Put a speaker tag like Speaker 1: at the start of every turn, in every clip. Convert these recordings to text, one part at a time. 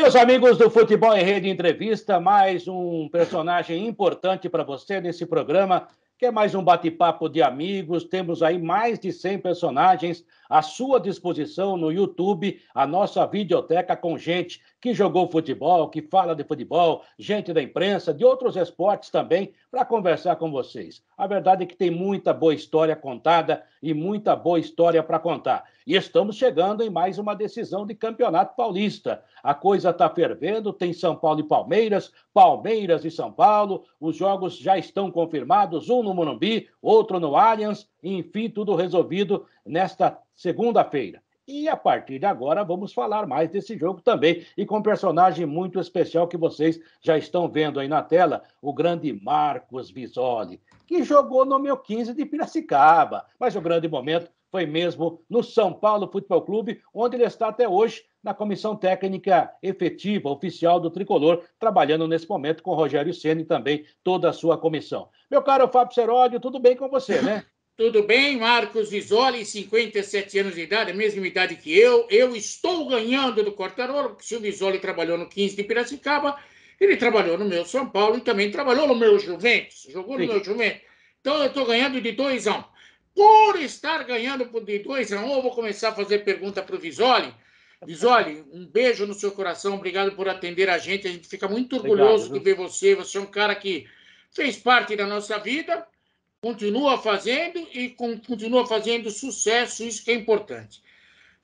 Speaker 1: Meus amigos do Futebol em Rede Entrevista, mais um personagem importante para você nesse programa, que é mais um bate-papo de amigos. Temos aí mais de 100 personagens à sua disposição no YouTube, a nossa videoteca com gente que jogou futebol, que fala de futebol, gente da imprensa, de outros esportes também, para conversar com vocês. A verdade é que tem muita boa história contada e muita boa história para contar. E estamos chegando em mais uma decisão de Campeonato Paulista. A coisa está fervendo, tem São Paulo e Palmeiras, Palmeiras e São Paulo. Os jogos já estão confirmados, um no Morumbi, outro no Allianz. Enfim, tudo resolvido nesta segunda-feira. E a partir de agora vamos falar mais desse jogo também. E com um personagem muito especial que vocês já estão vendo aí na tela, o grande Marcos Visoli, que jogou no meu 15 de Piracicaba. Mas o grande momento foi mesmo no São Paulo Futebol Clube, onde ele está até hoje na comissão técnica efetiva, oficial do Tricolor, trabalhando nesse momento com o Rogério Ceni e também toda a sua comissão. Meu caro Fábio Seródio, tudo bem com você, né?
Speaker 2: Tudo bem, Marcos Visoli, 57 anos de idade, a mesma idade que eu. Eu estou ganhando do Quartarolo, porque se o Visoli trabalhou no 15 de Piracicaba, ele trabalhou no meu São Paulo e também trabalhou no meu Juventus. Jogou no meu Juventus. Então eu estou ganhando de 2-1. Por estar ganhando de 2-1, eu vou começar a fazer pergunta para o Visoli. Visoli, um beijo no seu coração, obrigado por atender a gente fica muito orgulhoso de ver você. Você é um cara que fez parte da nossa vida, continua fazendo e continua fazendo sucesso, isso que é importante.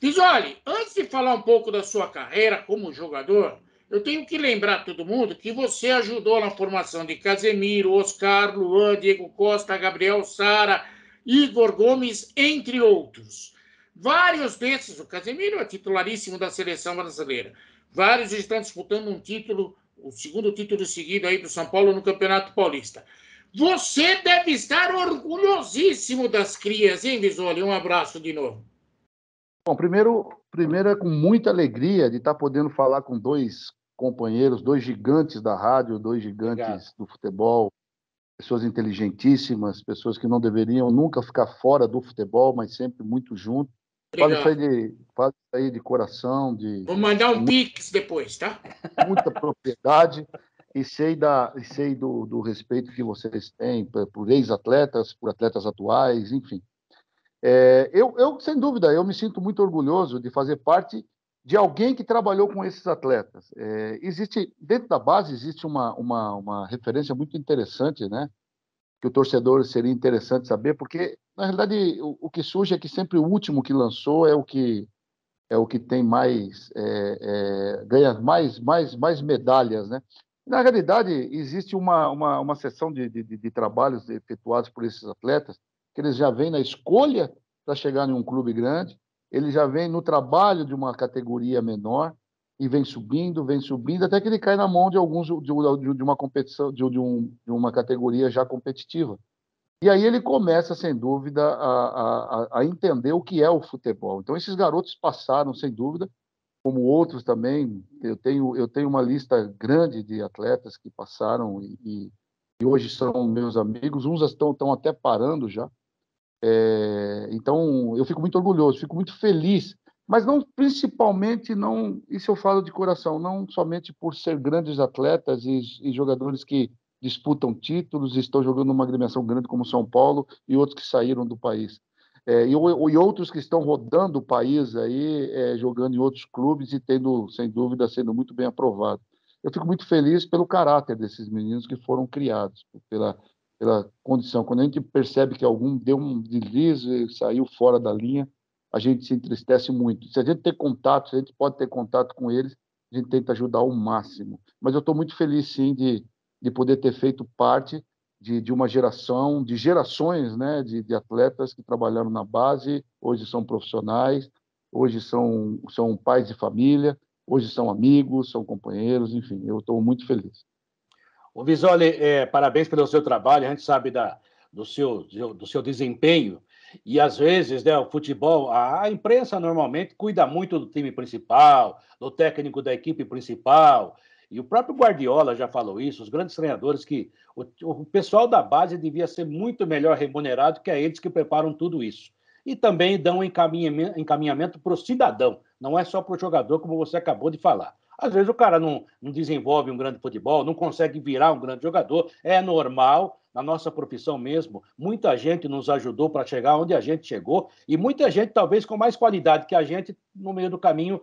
Speaker 2: Visoli, antes de falar um pouco da sua carreira como jogador, eu tenho que lembrar todo mundo que você ajudou na formação de Casemiro, Oscar, Luan, Diego Costa, Gabriel Sara, Igor Gomes, entre outros. Vários desses, o Casemiro é titularíssimo da seleção brasileira. Vários estão disputando um título, o segundo título seguido aí do São Paulo no Campeonato Paulista. Você deve estar orgulhosíssimo das crias, hein, Visoli? Um abraço de novo.
Speaker 3: Bom, primeiro é com muita alegria de estar podendo falar com dois companheiros, dois gigantes da rádio, dois gigantes do futebol, pessoas inteligentíssimas, pessoas que não deveriam nunca ficar fora do futebol, mas sempre muito junto. Falo isso aí de coração,
Speaker 2: Vou mandar um pix depois, tá?
Speaker 3: Muita propriedade. E sei do respeito que vocês têm por ex-atletas, por atletas atuais, enfim. Sem dúvida, eu me sinto muito orgulhoso de fazer parte de alguém que trabalhou com esses atletas. Dentro da base, existe uma referência muito interessante, né? Que o torcedor seria interessante saber, porque, na realidade, o que surge é que sempre o último que lançou é o que tem mais, ganha mais medalhas, né? Na realidade, existe uma seção de trabalhos efetuados por esses atletas, que eles já vêm na escolha para chegar em um clube grande, eles já vêm no trabalho de uma categoria menor, e vem subindo, até que ele cai na mão de alguns de uma competição, de uma categoria já competitiva. E aí ele começa, sem dúvida, a entender o que é o futebol. Então, esses garotos passaram, sem dúvida, como outros também. Eu tenho uma lista grande de atletas que passaram e hoje são meus amigos. Uns estão até parando já. Então, eu fico muito orgulhoso, fico muito feliz, mas não principalmente, não, isso eu falo de coração, não somente por ser grandes atletas e jogadores que disputam títulos e estão jogando numa agremiação grande como São Paulo e outros que saíram do país. E outros que estão rodando o país aí, jogando em outros clubes e tendo, sem dúvida, sendo muito bem aprovado. Eu fico muito feliz pelo caráter desses meninos que foram criados, pela condição. Quando a gente percebe que algum deu um deslize e saiu fora da linha, a gente se entristece muito. Se a gente tem contato, se a gente pode ter contato com eles, a gente tenta ajudar ao máximo. Mas eu estou muito feliz, sim, de poder ter feito parte de uma geração, de gerações, né, de atletas que trabalharam na base, hoje são profissionais, hoje são pais de família, hoje são amigos, são companheiros, enfim, eu estou muito feliz.
Speaker 1: O Visoli, parabéns pelo seu trabalho, a gente sabe do seu desempenho, e às vezes, né, o futebol, a imprensa normalmente cuida muito do time principal, do técnico da equipe principal, e o próprio Guardiola já falou isso, os grandes treinadores, que o pessoal da base devia ser muito melhor remunerado que eles que preparam tudo isso. E também dão um encaminhamento para o cidadão, não é só para o jogador, como você acabou de falar. Às vezes o cara não desenvolve um grande futebol, não consegue virar um grande jogador, é normal, na nossa profissão mesmo, muita gente nos ajudou para chegar onde a gente chegou, e muita gente, talvez com mais qualidade que a gente, no meio do caminho,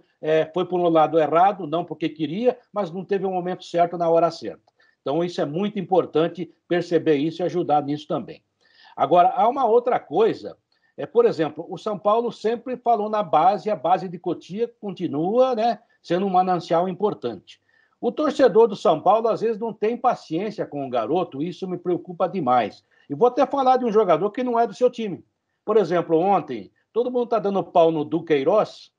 Speaker 1: foi por um lado errado, não porque queria, mas não teve o momento certo na hora certa. Então, isso é muito importante perceber isso e ajudar nisso também. Agora, há uma outra coisa, por exemplo, o São Paulo sempre falou na base, a base de Cotia continua, né, sendo um manancial importante. O torcedor do São Paulo, às vezes, não tem paciência com o garoto, e isso me preocupa demais. E vou até falar de um jogador que não é do seu time. Por exemplo, ontem, todo mundo está dando pau no Duqueiroz,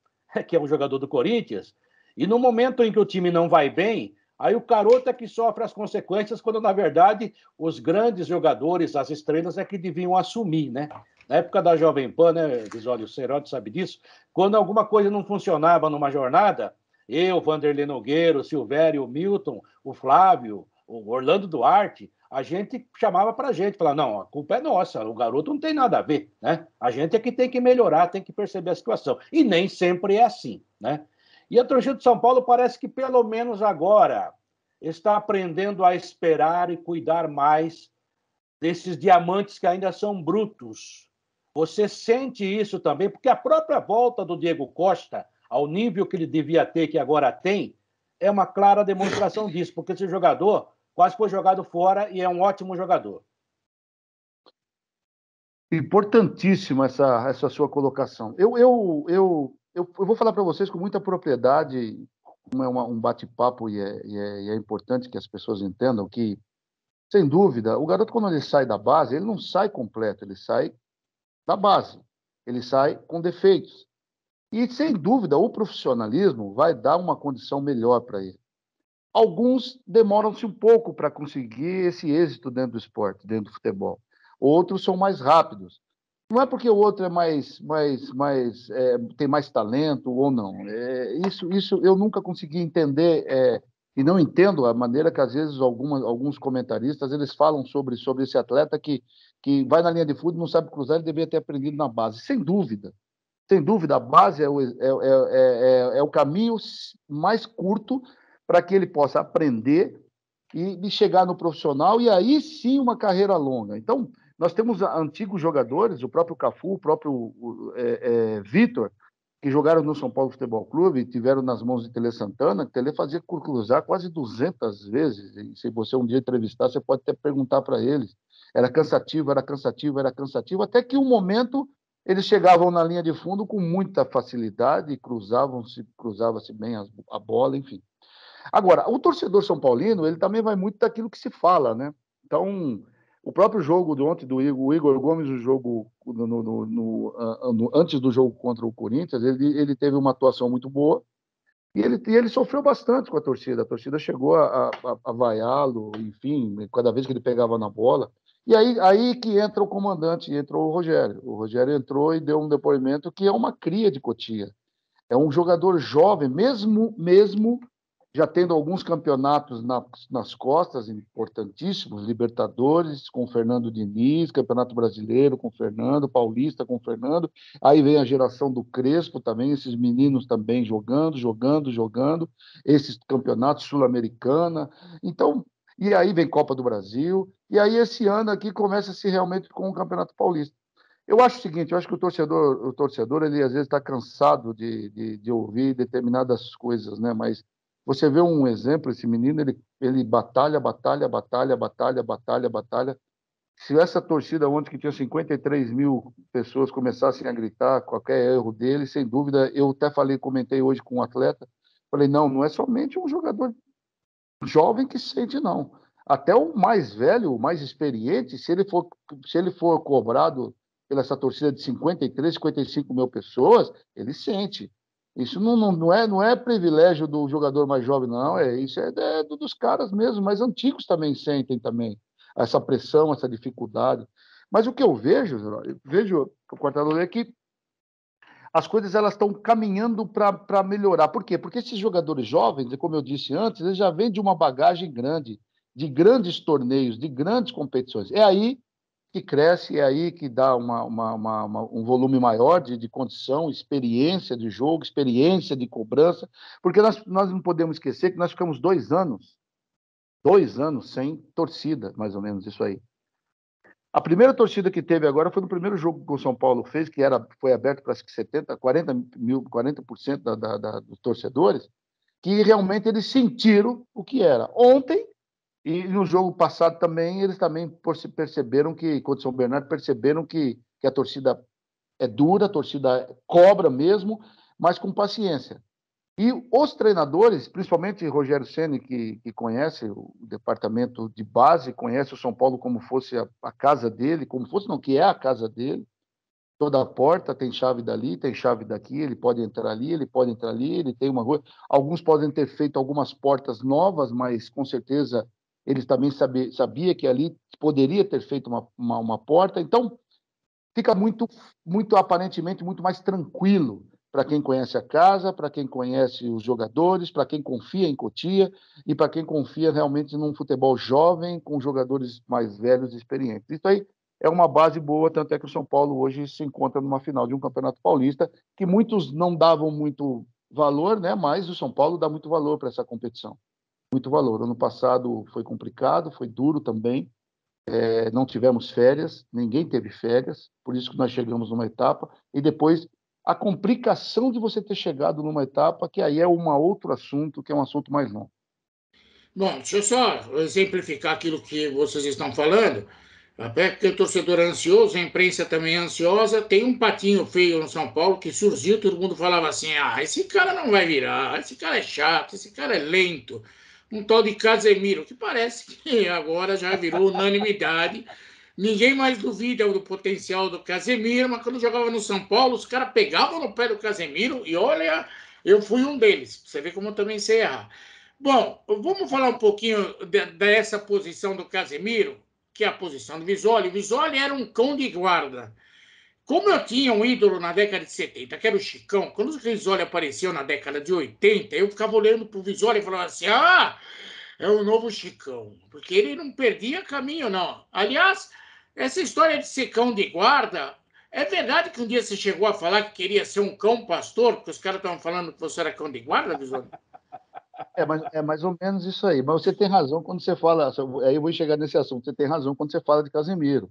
Speaker 1: que é um jogador do Corinthians, e no momento em que o time não vai bem, aí o garoto é que sofre as consequências, quando, na verdade, os grandes jogadores, as estrelas, é que deviam assumir, né? Na época da Jovem Pan, né, Visório Serotti sabe disso, quando alguma coisa não funcionava numa jornada, eu, Vanderlei Nogueira, o Silvério, o Milton, o Flávio, o Orlando Duarte, a gente chamava para a gente, falava, não, a culpa é nossa, o garoto não tem nada a ver, né? A gente é que tem que melhorar, tem que perceber a situação. E nem sempre é assim, né? E a torcida de São Paulo parece que, pelo menos agora, está aprendendo a esperar e cuidar mais desses diamantes que ainda são brutos. Você sente isso também? Porque a própria volta do Diego Costa ao nível que ele devia ter, que agora tem, é uma clara demonstração disso, porque esse jogador quase foi jogado fora e é um ótimo jogador.
Speaker 3: Importantíssima essa sua colocação. Eu vou falar para vocês com muita propriedade, como é um bate-papo e é importante que as pessoas entendam que, sem dúvida, o garoto, quando ele sai da base, ele não sai completo, ele sai da base, ele sai com defeitos. E, sem dúvida, o profissionalismo vai dar uma condição melhor para ele. Alguns demoram-se um pouco para conseguir esse êxito dentro do esporte, dentro do futebol. Outros são mais rápidos. Não é porque o outro tem mais talento ou não. Isso eu nunca consegui entender e não entendo a maneira que às vezes alguns comentaristas eles falam sobre esse atleta que vai na linha de fundo, não sabe cruzar, ele deveria ter aprendido na base. Sem dúvida, a base é o caminho mais curto para que ele possa aprender e chegar no profissional, e aí sim uma carreira longa. Então, nós temos antigos jogadores, o próprio Cafu, o próprio Vitor, que jogaram no São Paulo Futebol Clube e tiveram nas mãos de Tele Santana, que Tele fazia cruzar quase 200 vezes. E se você um dia entrevistar, você pode até perguntar para eles. Era cansativo, até que um momento eles chegavam na linha de fundo com muita facilidade, cruzava-se bem a bola, enfim. Agora, o torcedor são paulino, ele também vai muito daquilo que se fala, né? Então, o próprio jogo de ontem do Igor Gomes, o jogo antes do jogo contra o Corinthians, ele teve uma atuação muito boa e ele sofreu bastante com a torcida chegou a vaiá-lo, enfim, cada vez que ele pegava na bola. E aí que entra o comandante, entrou o Rogério entrou e deu um depoimento que é uma cria de Cotia, é um jogador jovem, mesmo já tendo alguns campeonatos nas costas, importantíssimos, Libertadores com Fernando Diniz, Campeonato Brasileiro com Fernando, Paulista com Fernando, aí vem a geração do Crespo também, esses meninos também jogando, esses campeonatos Sul-Americana, então, e aí vem Copa do Brasil, e aí esse ano aqui começa-se realmente com o Campeonato Paulista. Eu acho o seguinte, eu acho que o torcedor ele às vezes está cansado de ouvir determinadas coisas, né? Mas você vê um exemplo, esse menino, ele batalha. Se essa torcida ontem, que tinha 53 mil pessoas, começassem a gritar qualquer erro dele, sem dúvida, eu até comentei hoje com um atleta, falei, não é somente um jogador jovem que sente, não. Até o mais velho, o mais experiente, se ele for cobrado pela essa torcida de 53, 55 mil pessoas, ele sente. Isso não é privilégio do jogador mais jovem, não. Isso é dos caras mesmo, mas antigos também sentem também essa pressão, essa dificuldade. Mas o que eu vejo o Quartarolo, é que as coisas elas estão caminhando para melhorar. Por quê? Porque esses jogadores jovens, como eu disse antes, eles já vêm de uma bagagem grande, de grandes torneios, de grandes competições. É aí que cresce, é aí que dá um volume maior de condição, experiência de jogo, experiência de cobrança, porque nós não podemos esquecer que nós ficamos 2 anos sem torcida, mais ou menos isso aí. A primeira torcida que teve agora foi no primeiro jogo que o São Paulo fez, que foi aberto para 40% dos torcedores, que realmente eles sentiram o que era. Ontem, e no jogo passado também, eles também perceberam que, contra o São Bernardo, perceberam que a torcida é dura, a torcida cobra mesmo, mas com paciência. E os treinadores, principalmente Rogério Ceni, que conhece o departamento de base, conhece o São Paulo como fosse a casa dele, como fosse não, que é a casa dele, toda a porta tem chave dali, tem chave daqui, ele pode entrar ali, ele pode entrar ali, ele tem uma rua. Alguns podem ter feito algumas portas novas, mas com certeza eles também sabia que ali poderia ter feito uma porta. Então, fica muito aparentemente muito mais tranquilo para quem conhece a casa, para quem conhece os jogadores, para quem confia em Cotia e para quem confia realmente num futebol jovem com jogadores mais velhos e experientes. Isso aí é uma base boa, tanto é que o São Paulo hoje se encontra numa final de um Campeonato Paulista, que muitos não davam muito valor, né? Mas o São Paulo dá muito valor para essa competição. Muito valor. Ano passado foi complicado, foi duro também, não tivemos férias, ninguém teve férias, por isso que nós chegamos numa etapa, e depois a complicação de você ter chegado numa etapa, que aí é outro assunto, que é um assunto mais longo.
Speaker 2: Bom, deixa eu só exemplificar aquilo que vocês estão falando. Até porque o torcedor é ansioso, a imprensa também é ansiosa. Tem um patinho feio no São Paulo que surgiu, todo mundo falava assim: ah, esse cara não vai virar, esse cara é chato, esse cara é lento. Um tal de Casemiro, que parece que agora já virou unanimidade. Ninguém mais duvida do potencial do Casemiro, mas quando jogava no São Paulo, os caras pegavam no pé do Casemiro e olha, eu fui um deles. Você vê como eu também sei errar. Bom, vamos falar um pouquinho dessa posição do Casemiro, que é a posição do Visoli. O Visoli era um cão de guarda. Como eu tinha um ídolo na década de 70, que era o Chicão, quando o Visoli apareceu na década de 80, eu ficava olhando para o Visoli e falava assim: ah, é o novo Chicão, porque ele não perdia caminho, não. Aliás, essa história de ser cão de guarda, é verdade que um dia você chegou a falar que queria ser um cão pastor, porque os caras estavam falando que você era cão de guarda, Visoli?
Speaker 3: É mais ou menos isso aí. Mas você tem razão quando você fala. Aí eu vou chegar nesse assunto. Você tem razão quando você fala de Casemiro.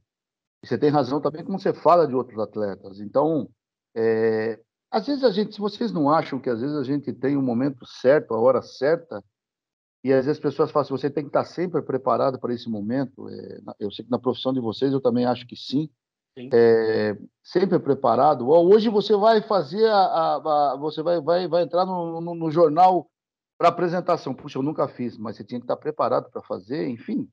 Speaker 3: E você tem razão também quando você fala de outros atletas. Então, às vezes se vocês não acham que às vezes a gente tem o momento certo, a hora certa, e às vezes as pessoas falam assim, você tem que estar sempre preparado para esse momento. Eu sei que na profissão de vocês eu também acho que sim.
Speaker 1: Sim.
Speaker 3: Sempre preparado. Hoje você vai fazer você vai entrar no jornal para apresentação. Puxa, eu nunca fiz, mas você tinha que estar preparado para fazer, enfim.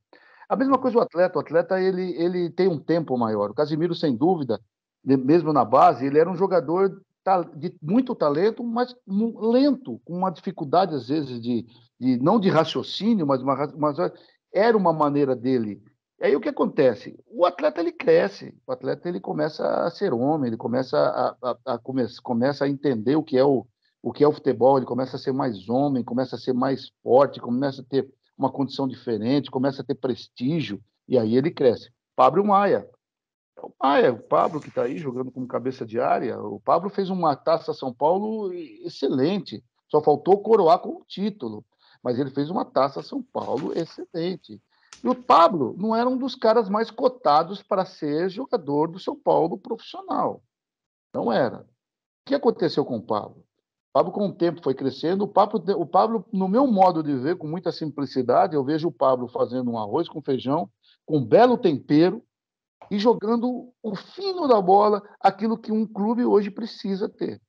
Speaker 3: A mesma coisa o atleta ele tem um tempo maior. O Casemiro, sem dúvida, mesmo na base, ele era um jogador de muito talento, mas lento, com uma dificuldade, às vezes, não de raciocínio, mas era uma maneira dele. E aí o que acontece? O atleta ele cresce, o atleta ele começa a ser homem, ele começa a entender o que é o futebol, ele começa a ser mais homem, começa a ser mais forte, começa a ter uma condição diferente, começa a ter prestígio, e aí ele cresce. Pablo Maia. O Pablo que está aí jogando como cabeça de área, o Pablo fez uma Taça São Paulo excelente, só faltou coroar com o título, mas ele fez uma Taça São Paulo excelente. E o Pablo não era um dos caras mais cotados para ser jogador do São Paulo profissional. Não era. O que aconteceu com o Pablo? O Pablo, com o tempo, foi crescendo. O Pablo, no meu modo de ver, com muita simplicidade, eu vejo o Pablo fazendo um arroz com feijão, com um belo tempero, e jogando o fino da bola, aquilo que um clube hoje precisa ter.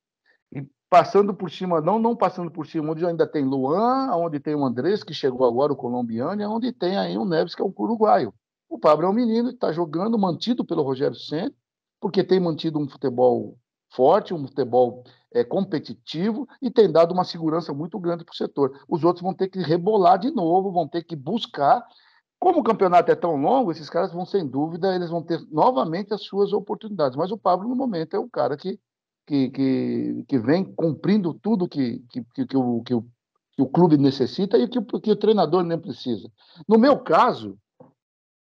Speaker 3: E passando por cima, não passando por cima, onde ainda tem Luan, onde tem o Andrés, que chegou agora, o colombiano, e onde tem aí o Neves, que é o uruguaio. O Pablo é um menino que está jogando, mantido pelo Rogério Ceni, porque tem mantido um futebol forte, um futebol competitivo, e tem dado uma segurança muito grande para o setor. Os outros vão ter que rebolar de novo, vão ter que buscar. Como o campeonato é tão longo, esses caras vão, sem dúvida, eles vão ter novamente as suas oportunidades. Mas o Pablo, no momento, é o cara que vem cumprindo tudo que o clube necessita e que o treinador nem precisa. No meu caso,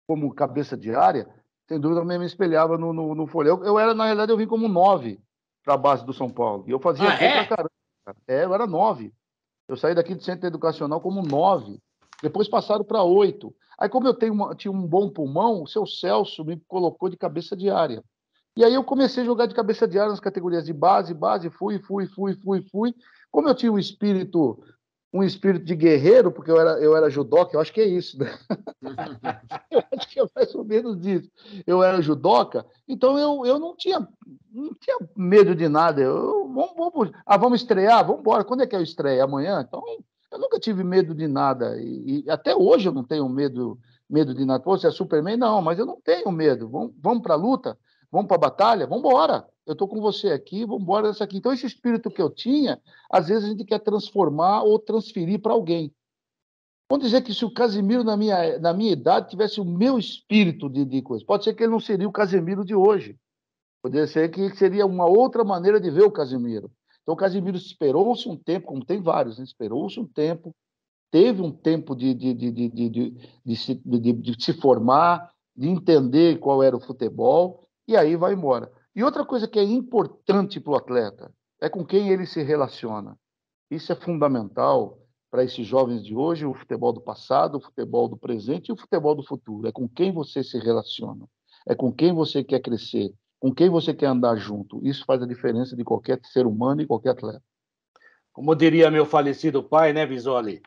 Speaker 3: como cabeça de área, sem dúvida, eu me espelhava no Folha. Eu era, na realidade, eu vim como 9 para a base do São Paulo. E eu fazia gol pra caramba. Cara. Eu era 9. Eu saí daqui do centro educacional como 9. Depois passaram para 8. Aí, como eu tinha um bom pulmão, o seu Celso me colocou de cabeça de área. E aí eu comecei a jogar de cabeça de área nas categorias de base, fui. Como eu tinha um espírito de guerreiro, porque eu era judoca, eu acho que é isso, né? Eu acho que é mais ou menos isso. Eu era judoca, então eu não tinha medo de nada. Vamos estrear? Vamos embora. Quando é que eu estreio? Amanhã? Então, eu nunca tive medo de nada. E até hoje eu não tenho medo de nada. Pô, você é Superman? Não, mas eu não tenho medo. Vamos para a luta? Vamos para a batalha? Vamos embora. Eu estou com você aqui, vamos embora nessa aqui. Então, esse espírito que eu tinha, às vezes a gente quer transformar ou transferir para alguém. Vamos dizer que se o Casemiro, na minha idade, tivesse o meu espírito de coisa, pode ser que ele não seria o Casemiro de hoje. Poderia ser que seria uma outra maneira de ver o Casemiro. Então, o Casemiro esperou-se um tempo, como tem vários, né? Esperou-se um tempo, teve um tempo de se formar, de entender qual era o futebol, e aí vai embora. E outra coisa que é importante para o atleta é com quem ele se relaciona. Isso é fundamental para esses jovens de hoje, o futebol do passado, o futebol do presente e o futebol do futuro. É com quem você se relaciona, é com quem você quer crescer, com quem você quer andar junto. Isso faz a diferença de qualquer ser humano e qualquer atleta.
Speaker 1: Como diria meu falecido pai, né, Visoli?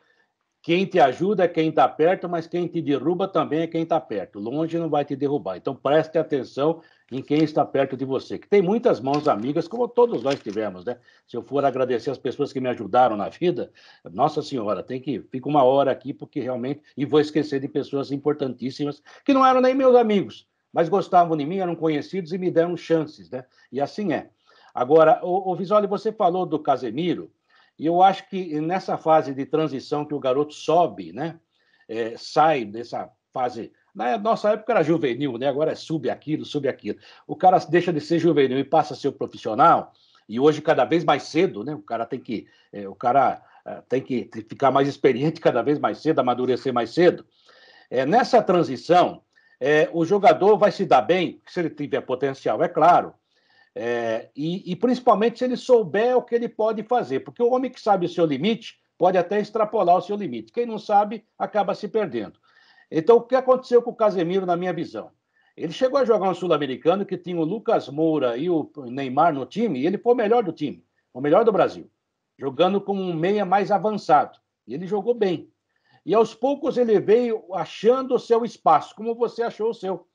Speaker 1: Quem te ajuda é quem está perto, mas quem te derruba também é quem está perto. Longe não vai te derrubar. Então preste atenção em quem está perto de você. Que tem muitas mãos amigas, como todos nós tivemos, né? Se eu for agradecer as pessoas que me ajudaram na vida, Nossa Senhora, fica uma hora aqui, porque realmente. E vou esquecer de pessoas importantíssimas que não eram nem meus amigos, mas gostavam de mim, eram conhecidos e me deram chances, né? E assim é. Agora, o Visoli, você falou do Casemiro. E eu acho que nessa fase de transição que o garoto sobe, né? Sai dessa fase. Na nossa época era juvenil, né? Agora é sub aquilo, sub aquilo. O cara deixa de ser juvenil e passa a ser profissional, e hoje cada vez mais cedo, né? Tem que ficar mais experiente cada vez mais cedo, amadurecer mais cedo. Nessa transição, o jogador vai se dar bem, se ele tiver potencial, é claro. E principalmente se ele souber o que ele pode fazer, porque o homem que sabe o seu limite pode até extrapolar o seu limite. Quem não sabe acaba se perdendo. Então, o que aconteceu com o Casemiro, na minha visão? Ele chegou a jogar um sul-americano que tinha o Lucas Moura e o Neymar no time, e ele foi o melhor do time, o melhor do Brasil, jogando como um meia mais avançado. E ele jogou bem. E aos poucos ele veio achando o seu espaço, como você achou o seu,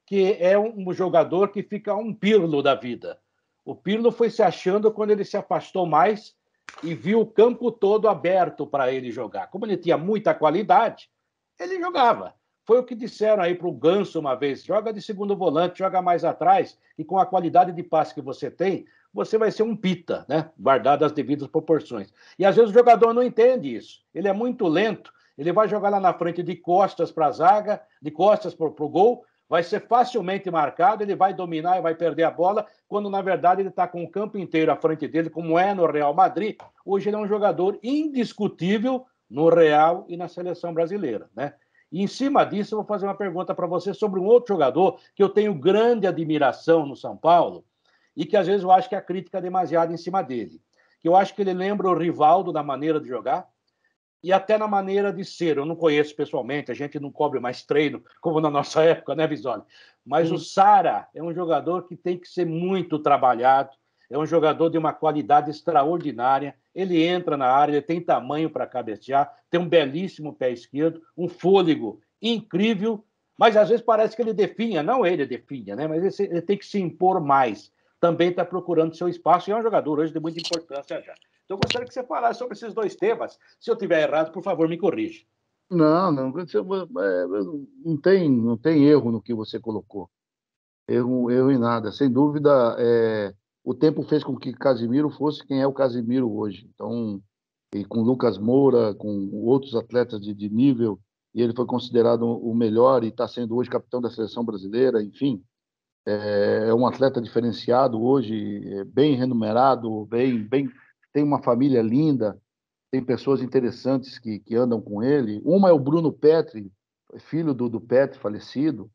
Speaker 1: que é um jogador que fica um Pirlo da vida. O Pirlo foi se achando quando ele se afastou mais e viu o campo todo aberto para ele jogar. Como ele tinha muita qualidade, ele jogava. Foi o que disseram aí para o Ganso uma vez: joga de segundo volante, joga mais atrás, e com a qualidade de passe que você tem, você vai ser um pita, né? Guardado as devidas proporções. E às vezes o jogador não entende isso. Ele é muito lento, ele vai jogar lá na frente de costas para a zaga, de costas para o gol, vai ser facilmente marcado, ele vai dominar e vai perder a bola, quando na verdade ele está com o campo inteiro à frente dele, como é no Real Madrid. Hoje ele é um jogador indiscutível no Real e na seleção brasileira, né? E em cima disso, eu vou fazer uma pergunta para você sobre um outro jogador que eu tenho grande admiração no São Paulo e que às vezes eu acho que a crítica é demasiado em cima dele. Que eu acho que ele lembra o Rivaldo na maneira de jogar e até na maneira de ser. Eu não conheço pessoalmente, a gente não cobre mais treino como na nossa época, né, Visoli? Mas o Sara é um jogador que tem que ser muito trabalhado, é um jogador de uma qualidade extraordinária. Ele entra na área, ele tem tamanho para cabecear, tem um belíssimo pé esquerdo, um fôlego incrível, mas às vezes parece que ele definha, não ele definha, né? Mas ele tem que se impor mais. Também está procurando seu espaço e é um jogador hoje de muita importância já. Então, eu gostaria que você falasse sobre esses dois temas. Se eu estiver errado, por favor, me corrija.
Speaker 3: Não tem erro no que você colocou. Erro em nada. Sem dúvida, o tempo fez com que Casemiro fosse quem é o Casemiro hoje. Então, e com Lucas Moura, com outros atletas de nível, e ele foi considerado o melhor e está sendo hoje capitão da seleção brasileira, enfim. É um atleta diferenciado hoje, bem remunerado, tem uma família linda, tem pessoas interessantes que andam com ele. Uma é o Bruno Petri, filho do Petri, falecido,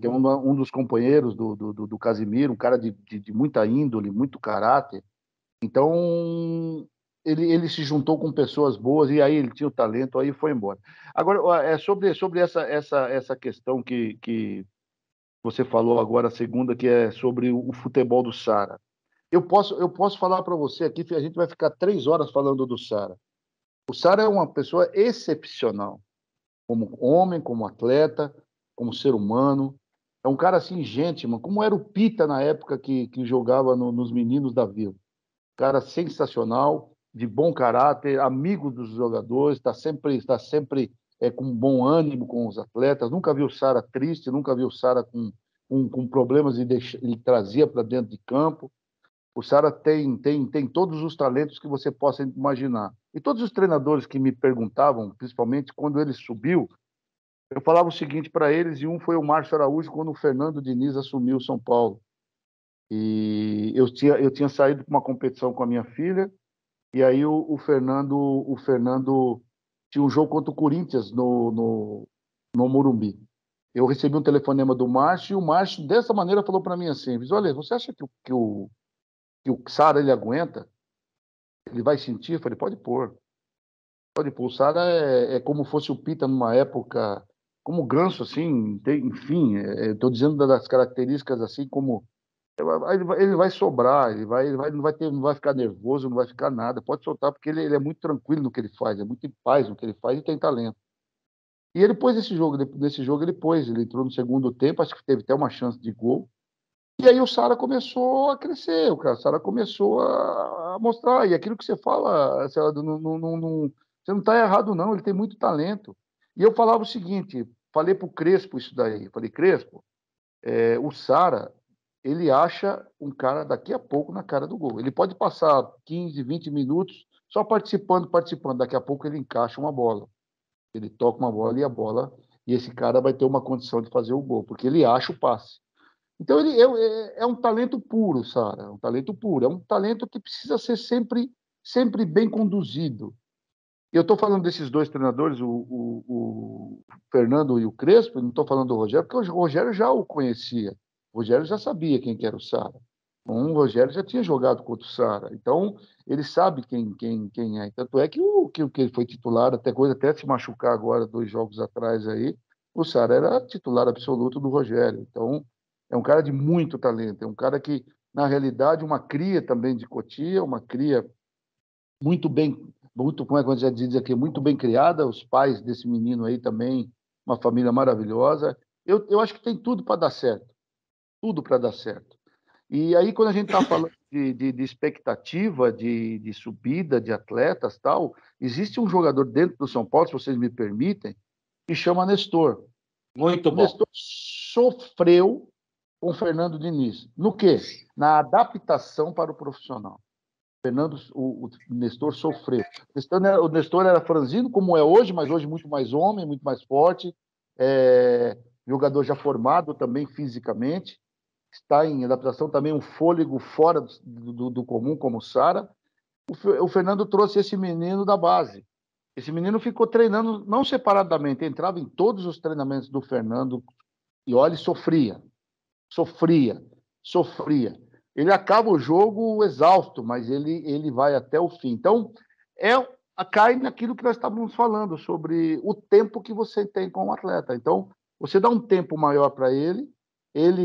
Speaker 3: que é um dos companheiros do Casimiro, um cara de muita índole, muito caráter. Então, ele se juntou com pessoas boas e aí ele tinha o talento, aí foi embora. Agora, sobre essa questão que você falou agora, a segunda, que é sobre o futebol do Sara. Eu posso falar para você aqui, que a gente vai ficar 3 horas falando do Sara. O Sara é uma pessoa excepcional, como homem, como atleta, como ser humano. É um cara assim, gente, mano, como era o Pita na época que jogava nos Meninos da Vila. Cara sensacional, de bom caráter, amigo dos jogadores, está sempre com bom ânimo com os atletas. Nunca viu o Sara triste, nunca viu o Sara com problemas e ele trazia para dentro de campo. O Sara tem todos os talentos que você possa imaginar. E todos os treinadores que me perguntavam, principalmente quando ele subiu, eu falava o seguinte para eles, e um foi o Márcio Araújo, quando o Fernando Diniz assumiu o São Paulo. E eu tinha saído para uma competição com a minha filha, e aí o Fernando tinha um jogo contra o Corinthians no Morumbi. Eu recebi um telefonema do Márcio, e o Márcio, dessa maneira, falou para mim assim: olha, você acha que o Sara ele aguenta? Ele vai sentir? Eu falei, pode pôr. Pode pôr. O Sara é como fosse o Pita numa época, como o Ganso, assim, enfim, estou dizendo das características assim como ele vai sobrar, não vai ficar nervoso, não vai ficar nada. Pode soltar, porque ele é muito tranquilo no que ele faz, é muito em paz no que ele faz e tem talento. E ele pôs nesse jogo ele entrou no segundo tempo, acho que teve até uma chance de gol. E aí o Sara começou a crescer, o Sara começou a mostrar. E aquilo que você fala, você não está errado, não, ele tem muito talento. E eu falava o seguinte, falei para o Crespo isso daí, falei, Crespo, o Sara, ele acha um cara daqui a pouco na cara do gol. Ele pode passar 15, 20 minutos só participando. Daqui a pouco ele encaixa uma bola. Ele toca uma bola e esse cara vai ter uma condição de fazer o gol, porque ele acha o passe. Então ele é um talento puro, Sara, é um talento puro. É um talento que precisa ser sempre bem conduzido. E eu estou falando desses dois treinadores, o Fernando e o Crespo, não estou falando do Rogério, porque o Rogério já o conhecia. O Rogério já sabia quem que era o Sara. O Rogério já tinha jogado contra o Sara. Então, ele sabe quem é. Tanto é que ele foi titular, até se machucar agora, 2 jogos atrás aí, o Sara era titular absoluto do Rogério. Então, é um cara de muito talento. É um cara que, na realidade, uma cria também de Cotia, uma cria muito bem, como é que a gente diz aqui, muito bem criada. Os pais desse menino aí também, uma família maravilhosa. Eu acho que tem tudo para dar certo. Tudo para dar certo. E aí, quando a gente está falando de expectativa, de subida de atletas tal, existe um jogador dentro do São Paulo, se vocês me permitem, que chama Nestor.
Speaker 1: Muito
Speaker 3: O
Speaker 1: bom.
Speaker 3: Nestor sofreu com o Fernando Diniz. No quê? Na adaptação para o profissional. O Nestor sofreu. O Nestor era franzino, como é hoje, mas hoje muito mais homem, muito mais forte, jogador já formado também fisicamente, está em adaptação também, um fôlego fora do comum, como o Sara. O Fernando trouxe esse menino da base. Esse menino ficou treinando, não separadamente, entrava em todos os treinamentos do Fernando e, olha, sofria. Ele acaba o jogo exausto, mas ele vai até o fim. Então, cai naquilo que nós estávamos falando, sobre o tempo que você tem com o atleta. Então, você dá um tempo maior para ele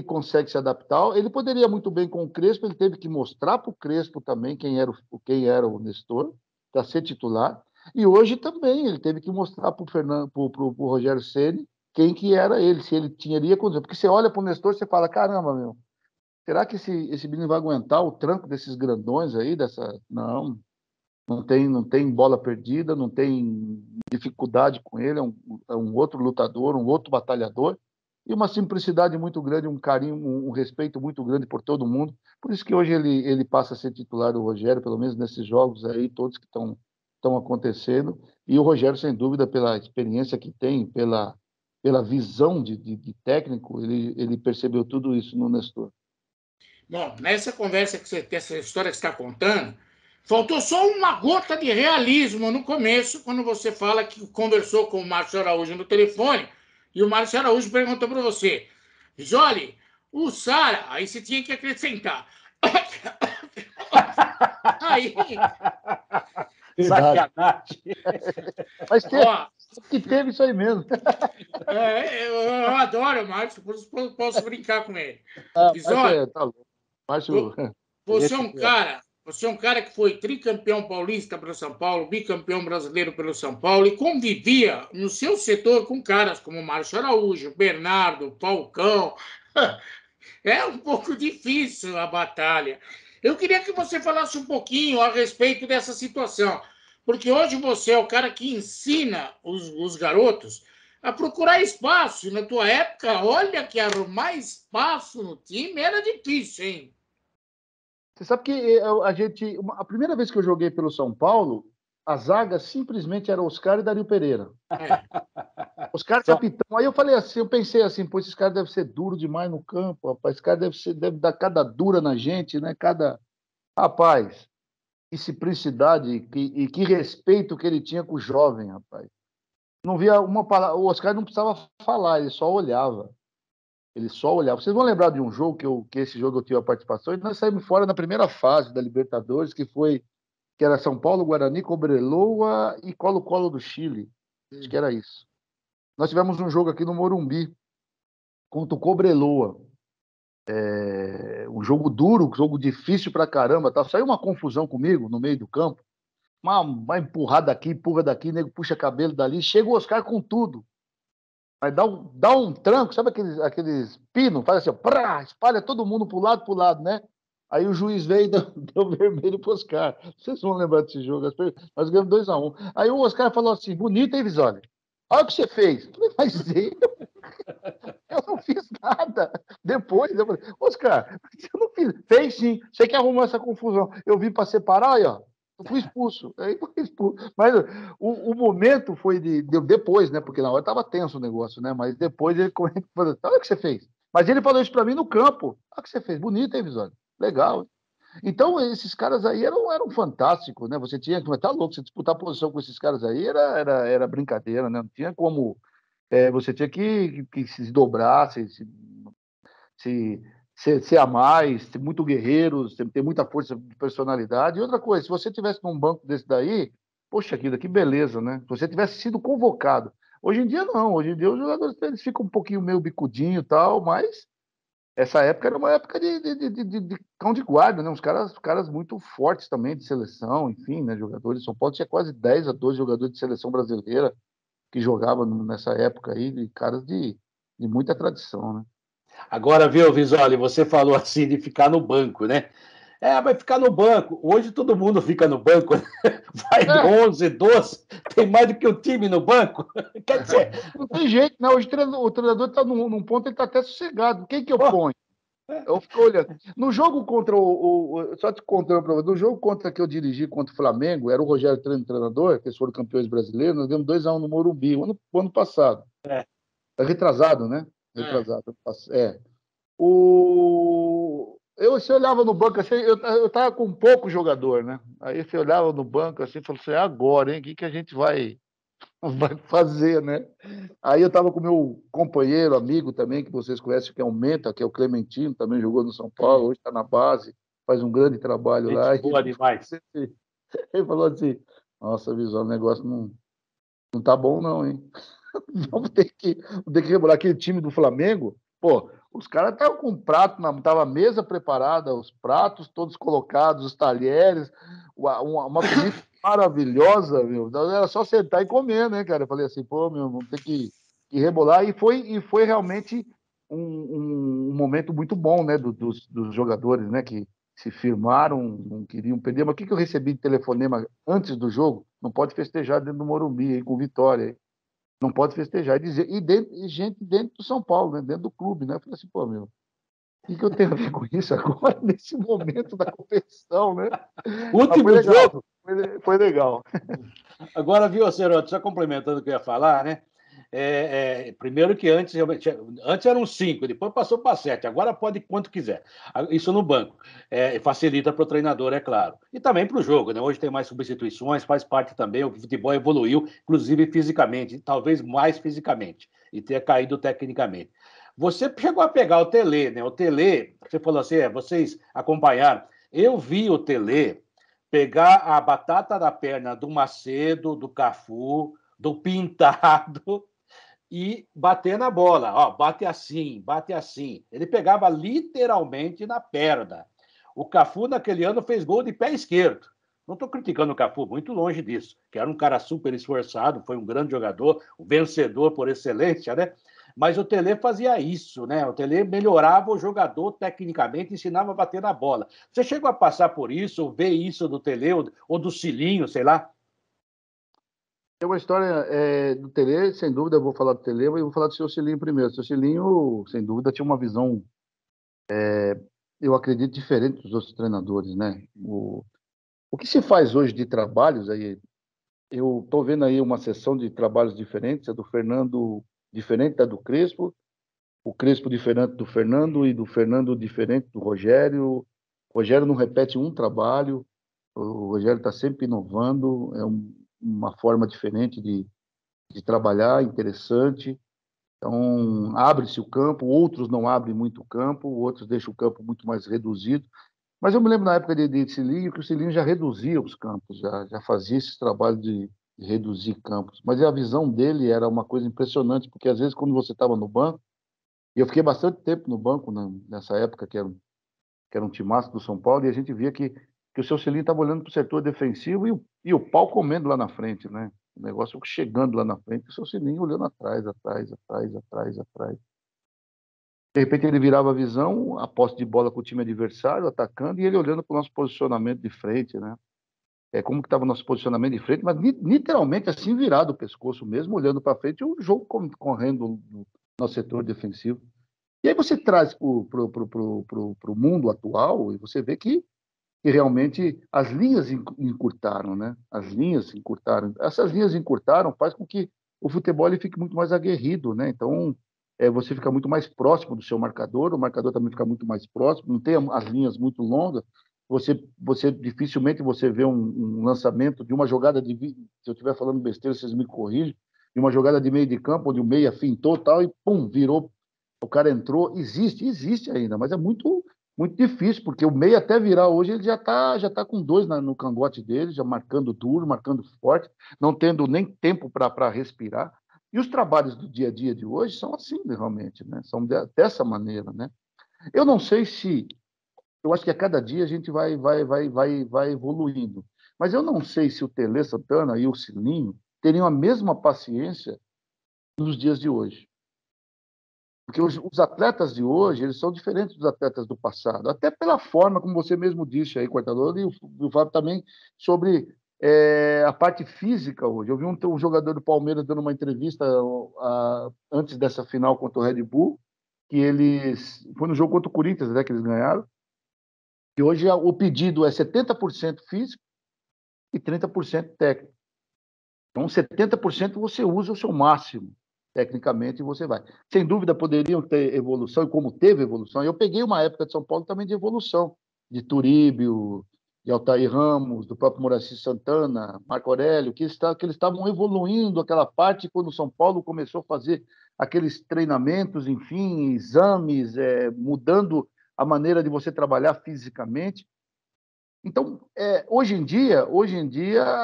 Speaker 3: consegue se adaptar. Ele poderia muito bem com o Crespo, ele teve que mostrar para o Crespo também quem era o Nestor, para ser titular. E hoje também ele teve que mostrar para o Rogério Ceni quem que era ele, se ele tinha condição. Porque você olha para o Nestor e você fala, caramba, meu, será que esse menino vai aguentar o tranco desses grandões aí? Não tem bola perdida, não tem dificuldade com ele, é um outro lutador, um outro batalhador, e uma simplicidade muito grande, um carinho, um respeito muito grande por todo mundo. Por isso que hoje ele passa a ser titular do Rogério, pelo menos nesses jogos aí, todos que estão acontecendo. E o Rogério, sem dúvida, pela experiência que tem, pela visão de técnico, ele percebeu tudo isso no Nestor.
Speaker 2: Bom, nessa conversa essa história que você está contando, faltou só uma gota de realismo no começo, quando você fala que conversou com o Márcio Araújo no telefone, e o Márcio Araújo perguntou para você: Risoli, o Sara, aí você tinha que acrescentar. Aí,
Speaker 1: Sacanagem.
Speaker 3: Mas
Speaker 2: ó,
Speaker 3: teve isso aí mesmo.
Speaker 2: eu adoro o Márcio, por isso posso brincar com ele.
Speaker 3: Mas
Speaker 2: Risoli,
Speaker 3: tá louco. Márcio,
Speaker 2: você é um cara que foi tricampeão paulista pelo São Paulo, bicampeão brasileiro pelo São Paulo e convivia no seu setor com caras como Márcio Araújo, Bernardo, Falcão. É um pouco difícil a batalha. Eu queria que você falasse um pouquinho a respeito dessa situação, porque hoje você é o cara que ensina os garotos a procurar espaço. E na tua época, olha que arrumar espaço no time era difícil, hein?
Speaker 3: você sabe que a primeira vez que eu joguei pelo São Paulo, a zaga simplesmente era Oscar e Dario Pereira.
Speaker 2: É.
Speaker 3: Oscar capitão. Aí eu pensei assim, pô, esses caras devem ser duros demais no campo, rapaz. Esse cara deve dar cada dura na gente, né? Rapaz, que simplicidade e que respeito que ele tinha com o jovem, rapaz. Não via uma palavra, o Oscar não precisava falar, ele só olhava. Ele só olhava. Vocês vão lembrar de um jogo que esse jogo eu tive a participação, e nós saímos fora na primeira fase da Libertadores, que era São Paulo, Guarani, Cobreloa e Colo-Colo do Chile. Acho que era isso. Nós tivemos um jogo aqui no Morumbi contra o Cobreloa. Um jogo duro, um jogo difícil pra caramba. Tá? Saiu uma confusão comigo no meio do campo. Uma empurrada daqui, empurra daqui, nego puxa cabelo dali. Chega o Oscar com tudo. Mas dá um tranco, sabe aqueles pinos? Faz assim, ó, prá, espalha todo mundo pro lado, né? Aí o juiz veio e deu vermelho pro Oscar. Vocês vão lembrar desse jogo. Nós ganhamos 2-1. Aí o Oscar falou assim, bonito, hein, Visoli? Olha o que você fez. Eu falei, mas eu não fiz nada. Depois, eu falei, Oscar, você não fez. Fez sim. Você que arrumou essa confusão. Eu vim para separar, aí, ó. Eu fui expulso. Aí fui expulso. Mas o momento foi depois, né? Porque na hora estava tenso o negócio, né? Mas depois ele falou, olha o que você fez. Mas ele falou isso para mim no campo. Olha o que você fez. Bonito, hein, Visório? Legal. Então, esses caras aí eram fantásticos, né? Você tinha que. Tá louco, você disputar posição com esses caras aí era brincadeira, né? Não tinha como. Você tinha que se dobrar, ser a mais, ser muito guerreiro, ter muita força de personalidade. E outra coisa, se você tivesse num banco desse daí, poxa vida, que beleza, né? Se você tivesse sido convocado. Hoje em dia, não. Hoje em dia, os jogadores eles ficam um pouquinho meio bicudinho e tal, mas essa época era uma época de cão de guarda, né? Uns caras muito fortes também de seleção, enfim, né? Jogadores. São Paulo tinha quase 10 a 12 jogadores de seleção brasileira que jogavam nessa época aí, de caras de muita tradição, né?
Speaker 1: Agora, viu, Visoli, você falou assim de ficar no banco, né? Vai ficar no banco. Hoje todo mundo fica no banco, né? Vai 11, 12, tem mais do que o time no banco. Quer dizer...
Speaker 3: Não tem jeito, né? Hoje o treinador está num ponto, ele está até sossegado. Quem que eu ponho? Eu fico olhando. No jogo contra só te contando para você, no jogo que eu dirigi contra o Flamengo, era o Rogério treinador, que eles foram campeões brasileiros, nós demos 2-1 no Morumbi, o ano passado. Retrasado, né? Retrasado. Você olhava no banco assim, eu tava com pouco jogador, né? Aí você olhava no banco assim e falou assim, agora, hein? O que a gente vai fazer, né? Aí eu tava com meu companheiro, amigo também, que vocês conhecem, que é o Menta, que é o Clementino, também jogou no São Paulo, hoje está na base, faz um grande trabalho lá.
Speaker 1: Boa demais.
Speaker 3: Ele falou assim, nossa, Visão, o negócio não tá bom não, hein? Vamos ter que rebolar aquele time do Flamengo. Pô, os caras estavam com prato, tava a mesa preparada, os pratos todos colocados, os talheres, uma comida maravilhosa, meu. Era só sentar e comer, né, cara? Eu falei assim, pô, meu, vamos ter que rebolar. E foi realmente um momento muito bom, né, dos jogadores, né, que se firmaram, não queriam perder. Mas o que eu recebi de telefonema antes do jogo? Não pode festejar dentro do Morumbi, aí, com vitória, aí. Não pode festejar. E gente dentro do São Paulo, né? Dentro do clube, né? Eu falei assim, pô, meu, o que eu tenho a ver com isso agora, nesse momento da competição, né?
Speaker 1: Último jogo.
Speaker 3: Foi legal.
Speaker 1: Agora, viu, Ceroto, só complementando o que eu ia falar, né? Primeiro que antes eram 5, depois passou para 7, agora pode quanto quiser. Isso no banco. Facilita para o treinador, é claro. E também para o jogo, né? Hoje tem mais substituições, faz parte também, o futebol evoluiu, inclusive fisicamente, talvez mais fisicamente, e ter caído tecnicamente. Você chegou a pegar o Tele, né? O Tele, você falou assim, vocês acompanharam. Eu vi o Tele pegar a batata da perna do Macedo, do Cafu, do Pintado e bater na bola. Ó, bate assim, bate assim. Ele pegava literalmente na perna. O Cafu, naquele ano, fez gol de pé esquerdo. Não estou criticando o Cafu, muito longe disso, que era um cara super esforçado, foi um grande jogador, um vencedor por excelência, né? Mas o Tele fazia isso, né? O Tele melhorava o jogador tecnicamente, ensinava a bater na bola. Você chegou a passar por isso, ou ver isso do Tele, ou do Cilinho, sei lá?
Speaker 3: Tem uma história do Tele, sem dúvida, eu vou falar do Tele, mas eu vou falar do seu Cilinho primeiro. O seu Cilinho, sem dúvida, tinha uma visão, eu acredito, diferente dos outros treinadores, né? O que se faz hoje de trabalhos aí, eu estou vendo aí uma sessão de trabalhos diferentes, a do Fernando diferente da do Crespo, o Crespo diferente do Fernando e do Fernando diferente do Rogério. O Rogério não repete um trabalho, o Rogério está sempre inovando, uma forma diferente de trabalhar, interessante. Então, abre-se o campo, outros não abrem muito o campo, outros deixam o campo muito mais reduzido. Mas eu me lembro na época de Cilinho que o Cilinho já reduzia os campos, já fazia esse trabalho de reduzir campos. Mas a visão dele era uma coisa impressionante, porque às vezes quando você estava no banco, e eu fiquei bastante tempo no banco nessa época, que era um timaço do São Paulo, e a gente via que o seu Cilinho estava olhando para o setor defensivo e o pau comendo lá na frente, né? O negócio chegando lá na frente, e o seu Cilinho olhando atrás, atrás, atrás, atrás, atrás. De repente ele virava a visão, a posse de bola com o time adversário, atacando, e ele olhando para o nosso posicionamento de frente, né? Como que estava o nosso posicionamento de frente, mas literalmente assim virado o pescoço mesmo, olhando para frente, e o jogo correndo no nosso setor defensivo. E aí você traz para o mundo atual e você vê que realmente as linhas encurtaram, né? As linhas encurtaram. Essas linhas encurtaram faz com que o futebol ele fique muito mais aguerrido, né? Então, você fica muito mais próximo do seu marcador, o marcador também fica muito mais próximo, não tem as linhas muito longas, você dificilmente você vê um lançamento de uma jogada se eu estiver falando besteira, vocês me corrigem, de uma jogada de meio de campo, onde o meia fintou tal, e pum, virou, o cara entrou, existe ainda, mas é muito difícil, porque o meia até virar hoje, ele já tá com dois no cangote dele, já marcando duro, marcando forte, não tendo nem tempo para respirar. E os trabalhos do dia a dia de hoje são assim, realmente, né? São dessa maneira, né? Eu não sei se... Eu acho que a cada dia a gente vai evoluindo. Mas eu não sei se o Tele Santana e o Cilinho teriam a mesma paciência nos dias de hoje. Porque os atletas de hoje, eles são diferentes dos atletas do passado, até pela forma, como você mesmo disse aí, Cortador, e o Fábio também, sobre a parte física hoje. Eu vi um jogador do Palmeiras dando uma entrevista antes dessa final contra o Red Bull, que eles... Foi no jogo contra o Corinthians, né, que eles ganharam, e hoje o pedido é 70% físico e 30% técnico. Então, 70% você usa o seu máximo, tecnicamente, e você vai. Sem dúvida, poderiam ter evolução, e como teve evolução, eu peguei uma época de São Paulo também de evolução, de Turíbio, de Altair Ramos, do próprio Moraci Santana, Marco Aurélio, que eles estavam evoluindo aquela parte quando o São Paulo começou a fazer aqueles treinamentos, enfim, exames, mudando a maneira de você trabalhar fisicamente. Então, hoje em dia,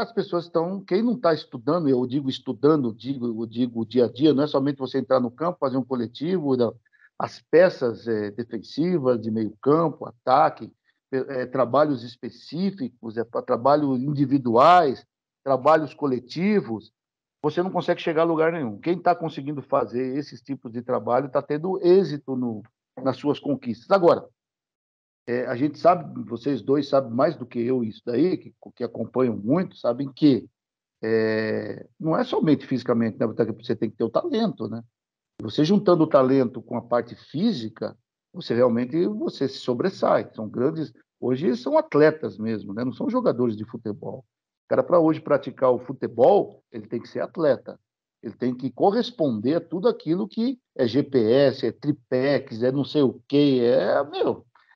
Speaker 3: as pessoas estão... Quem não está estudando, eu digo estudando, eu digo dia a dia, não é somente você entrar no campo, fazer um coletivo, as peças defensivas, de meio campo, ataque, trabalhos específicos, trabalhos individuais, trabalhos coletivos, você não consegue chegar a lugar nenhum. Quem está conseguindo fazer esses tipos de trabalho está tendo êxito nas suas conquistas. Agora, a gente sabe, vocês dois sabem mais do que eu isso daí, que acompanham muito, sabem que não é somente fisicamente, né? Você tem que ter o talento, né? Você juntando o talento com a parte física, você realmente se sobressai. São grandes, hoje são atletas mesmo, né? Não são jogadores de futebol. O cara, para hoje praticar o futebol, ele tem que ser atleta. Ele tem que corresponder a tudo aquilo que é GPS, é triplex, é não sei o quê,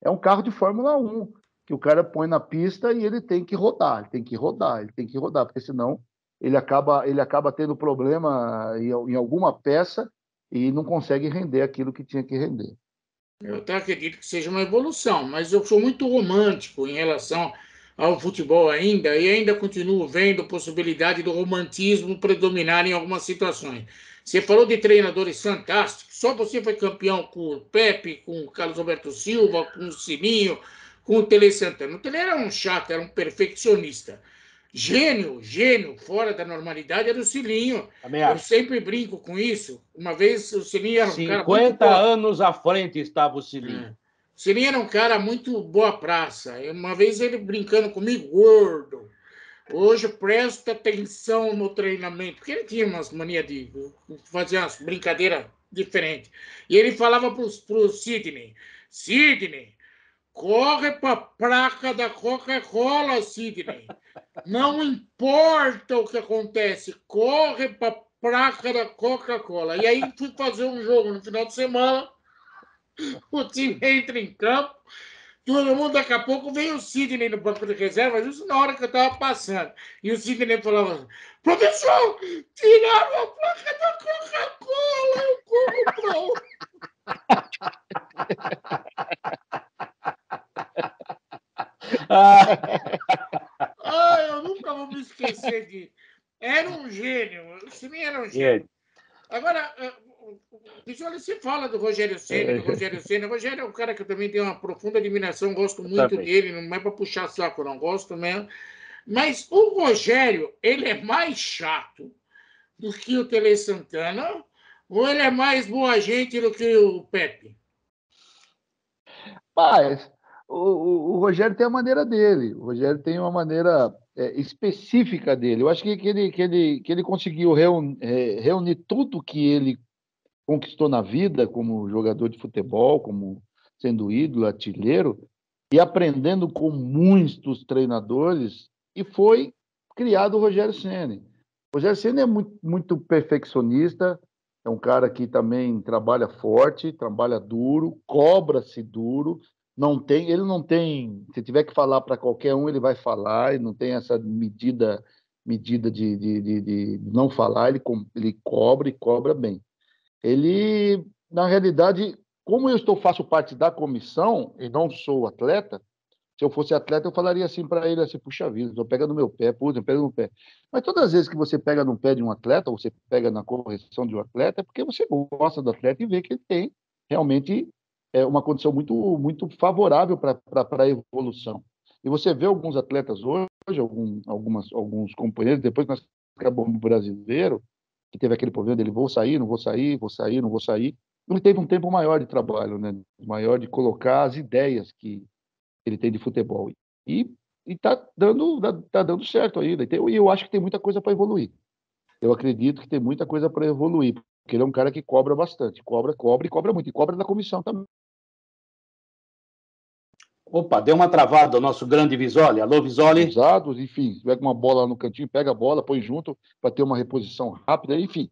Speaker 3: é um carro de Fórmula 1, que o cara põe na pista e ele tem que rodar, porque senão ele acaba tendo problema em alguma peça e não consegue render aquilo que tinha que render.
Speaker 2: Eu até acredito que seja uma evolução, mas eu sou muito romântico em relação ao futebol ainda, e ainda continuo vendo possibilidade do romantismo predominar em algumas situações. Você falou de treinadores fantásticos, só você foi campeão com o Pepe, com o Carlos Alberto Silva, com o Sininho, com o Tele Santana. O Tele era um chato, era um perfeccionista. Gênio, fora da normalidade, era o Cilinho.
Speaker 1: Também
Speaker 2: Eu
Speaker 1: acho.
Speaker 2: sempre brinco com isso. Uma vez o Cilinho era um cara muito
Speaker 1: 50 anos à frente estava o Cilinho.
Speaker 2: o Cilinho era um cara muito boa praça. Uma vez ele brincando comigo, gordo. Hoje presta atenção no treinamento, porque ele tinha umas manias de fazer umas brincadeiras diferentes. E ele falava para o Sidney: Sidney, corre para a placa da Coca-Cola, Sidney. Não importa o que acontece, corre para a placa da Coca-Cola. E aí fui fazer um jogo no final de semana. O time entra em campo, todo mundo, daqui a pouco veio o Sidney no banco de reserva, justo na hora que eu estava passando. E o Sidney falava assim: professor, tiraram a placa da Coca-Cola, eu corro eu nunca vou me esquecer de. Era um gênio, o Sidney era um gênio. Agora, Bisoli, você fala do Rogério Ceni, O Rogério é um cara que eu também tenho uma profunda admiração, gosto muito dele, não é para puxar saco, não gosto mesmo. Mas o Rogério, ele é mais chato do que o Tele Santana ou ele é mais boa gente do que o Pepe?
Speaker 3: Mas o Rogério tem a maneira dele, o Rogério tem uma maneira específica dele. Eu acho que ele conseguiu reunir tudo que ele conquistou na vida como jogador de futebol, como sendo ídolo, artilheiro, e aprendendo com muitos treinadores, e foi criado o Rogério Ceni. O Rogério Ceni é muito, muito perfeccionista, é um cara que também trabalha forte, trabalha duro, cobra-se duro, ele não tem, se tiver que falar para qualquer um, ele vai falar, ele não tem essa medida de não falar, ele cobra e cobra bem. Ele, na realidade, como faço parte da comissão e não sou atleta, se eu fosse atleta, eu falaria assim para ele, assim, puxa vida, eu pega no meu pé, puta, pega no pé. Mas todas as vezes que você pega no pé de um atleta, ou você pega na correção de um atleta, é porque você gosta do atleta e vê que ele tem realmente uma condição muito, muito favorável para a evolução. E você vê alguns atletas hoje, alguns companheiros, depois que nós acabamos o brasileiro, que teve aquele problema dele, vou sair, não vou sair, vou sair, não vou sair. Ele teve um tempo maior de trabalho, né? Maior de colocar as ideias que ele tem de futebol. E tá dando certo ainda. E eu acho que tem muita coisa para evoluir. Eu acredito que tem muita coisa para evoluir, porque ele é um cara que cobra bastante. Cobra e cobra muito. E cobra da comissão também.
Speaker 1: Opa, deu uma travada o nosso grande Visoli. Alô, Visoli?
Speaker 3: Usados, enfim, pega uma bola no cantinho, pega a bola, põe junto para ter uma reposição rápida, enfim.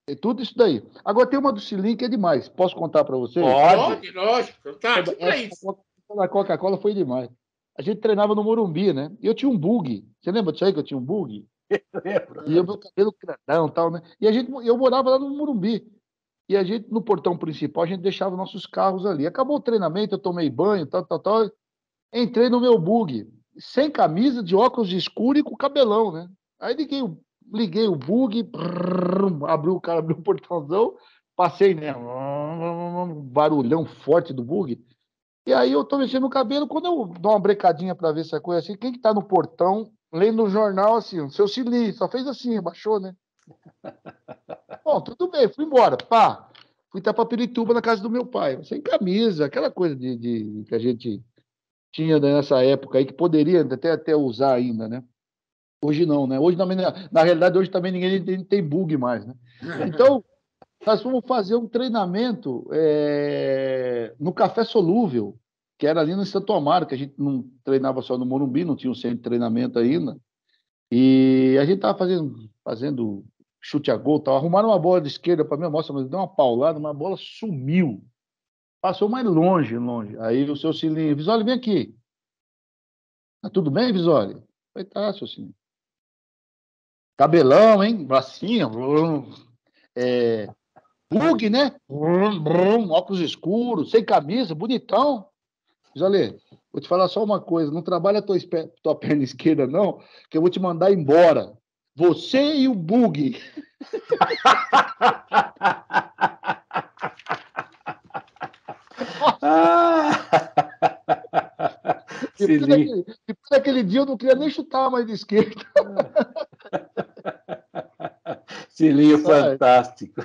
Speaker 3: É tudo isso daí. Agora tem uma do Cilim que é demais. Posso contar para vocês?
Speaker 2: Pode, lógico. Tá aqui para isso.
Speaker 3: A Coca-Cola foi demais. A gente treinava no Morumbi, né? E eu tinha um bug. Você lembra disso aí que eu tinha um bug? E o meu cabelo grandão e tal, né? Eu morava lá no Morumbi. E a gente, no portão principal, a gente deixava nossos carros ali. Acabou o treinamento, eu tomei banho, tal. Entrei no meu bug, sem camisa, de óculos escuros e com cabelão, né? Aí liguei o bug, abriu o portãozão, passei, né? Um barulhão forte do bug. E aí eu tô mexendo no cabelo, quando eu dou uma brecadinha para ver essa coisa assim, quem que tá no portão, lendo o jornal assim, o seu Cili, só fez assim, baixou, né? Bom, tudo bem, fui embora, pá. Fui estar para Pirituba na casa do meu pai, sem camisa, aquela coisa que a gente tinha nessa época aí, que poderia até usar ainda, né? Hoje não, né? Hoje também, na realidade, hoje também ninguém tem bug mais, né? Então, nós fomos fazer um treinamento no Café Solúvel, que era ali no Santo Amaro, que a gente não treinava só no Morumbi, não tinha um centro de treinamento ainda. E a gente estava fazendo chute a gol, tal. Arrumaram uma bola de esquerda para mim, nossa, mas deu uma paulada, uma bola sumiu. Passou mais longe. Aí o seu Cilinho, Visoli, vem aqui. Tá tudo bem, Visoli? Falei, tá, seu Cilinho. Cabelão, hein? Bracinho. Bug, né? Óculos escuros, sem camisa, bonitão. Jolê, vou te falar só uma coisa: não trabalha a tua perna esquerda, não, que eu vou te mandar embora. Você e o Bug.
Speaker 1: Silinho.
Speaker 3: Depois daquele dia eu não queria nem chutar mais de esquerda.
Speaker 1: Silinho fantástico.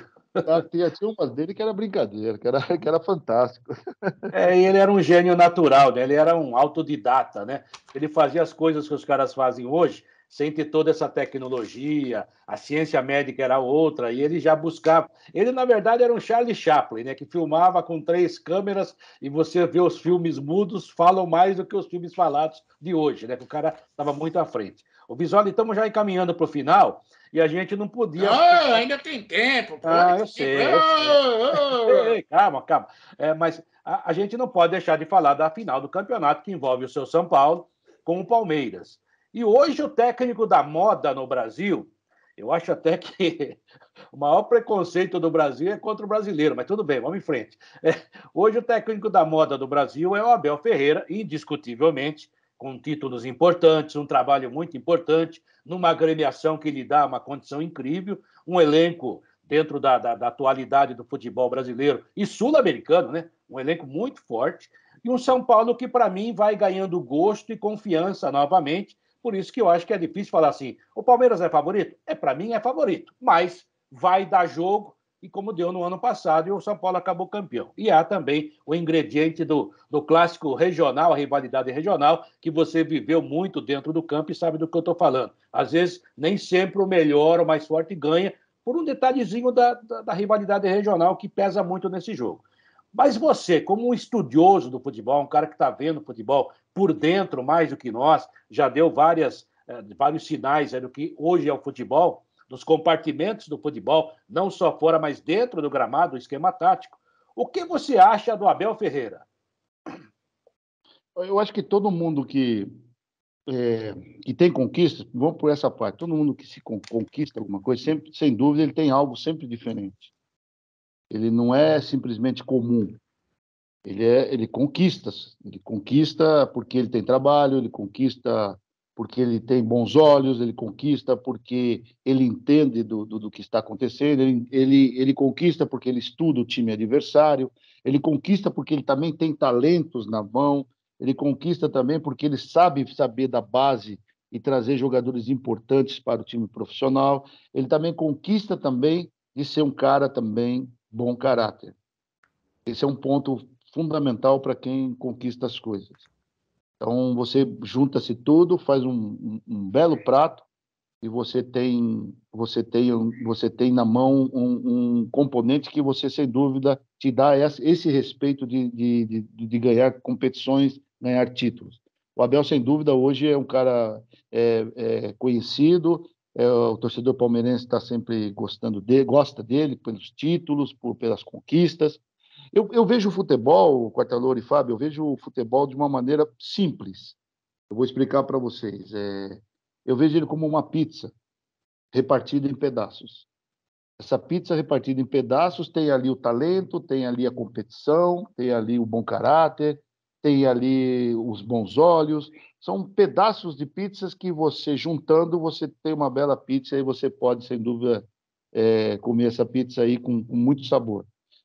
Speaker 3: Tinha umas dele que era brincadeira, que era fantástico.
Speaker 1: E ele era um gênio natural, né? Ele era um autodidata, né? Ele fazia as coisas que os caras fazem hoje sem ter toda essa tecnologia, a ciência médica era outra, e ele já buscava. Ele, na verdade, era um Charlie Chaplin, né? Que filmava com 3 câmeras e você vê os filmes mudos falam mais do que os filmes falados de hoje, né? Que o cara estava muito à frente. O Bisoli, estamos já encaminhando para o final e a gente não podia.
Speaker 2: Ainda tem tempo.
Speaker 1: Eu sei. Ei, calma. Mas a gente não pode deixar de falar da final do campeonato que envolve o seu São Paulo com o Palmeiras. E hoje o técnico da moda no Brasil, eu acho até que o maior preconceito do Brasil é contra o brasileiro, mas tudo bem, vamos em frente. Hoje o técnico da moda do Brasil é o Abel Ferreira, indiscutivelmente, com títulos importantes, um trabalho muito importante, numa agremiação que lhe dá uma condição incrível, um elenco dentro da atualidade do futebol brasileiro e sul-americano, né? Um elenco muito forte, e um São Paulo que, para mim, vai ganhando gosto e confiança novamente. Por isso que eu acho que é difícil falar assim, o Palmeiras é favorito? Para mim é favorito, mas vai dar jogo, e como deu no ano passado, e o São Paulo acabou campeão. E há também o ingrediente do clássico regional, a rivalidade regional, que você viveu muito dentro do campo e sabe do que eu estou falando. Às vezes, nem sempre o melhor, o mais forte ganha, por um detalhezinho da rivalidade regional que pesa muito nesse jogo. Mas você, como um estudioso do futebol, um cara que está vendo o futebol por dentro mais do que nós, já deu vários sinais do que hoje é o futebol, dos compartimentos do futebol, não só fora, mas dentro do gramado, do esquema tático. O que você acha do Abel Ferreira?
Speaker 3: Eu acho que todo mundo que tem conquistas, vamos por essa parte, todo mundo que se conquista alguma coisa, sempre, sem dúvida, ele tem algo sempre diferente. Ele não é simplesmente comum. Ele conquista porque ele tem trabalho, ele conquista porque ele tem bons olhos, ele conquista porque ele entende do que está acontecendo, ele conquista porque ele estuda o time adversário, ele conquista porque ele também tem talentos na mão, ele conquista também porque ele sabe saber da base e trazer jogadores importantes para o time profissional, ele também conquista também de ser um cara também bom caráter. Esse é um ponto fundamental para quem conquista as coisas. Então, você junta-se tudo, faz um belo prato e você tem na mão um componente que você, sem dúvida, te dá esse respeito de ganhar competições, ganhar títulos. O Abel, sem dúvida, hoje é um cara conhecido, o torcedor palmeirense está sempre gosta dele pelos títulos, pelas conquistas. Eu vejo o futebol, Quartalor e Fábio, eu vejo o futebol de uma maneira simples. Eu vou explicar para vocês. Eu vejo ele como uma pizza repartida em pedaços. Essa pizza repartida em pedaços tem ali o talento, tem ali a competição, tem ali o bom caráter, tem ali os bons olhos. São pedaços de pizzas que você, juntando, você tem uma bela pizza e você pode, sem dúvida, comer essa pizza aí com muito sabor.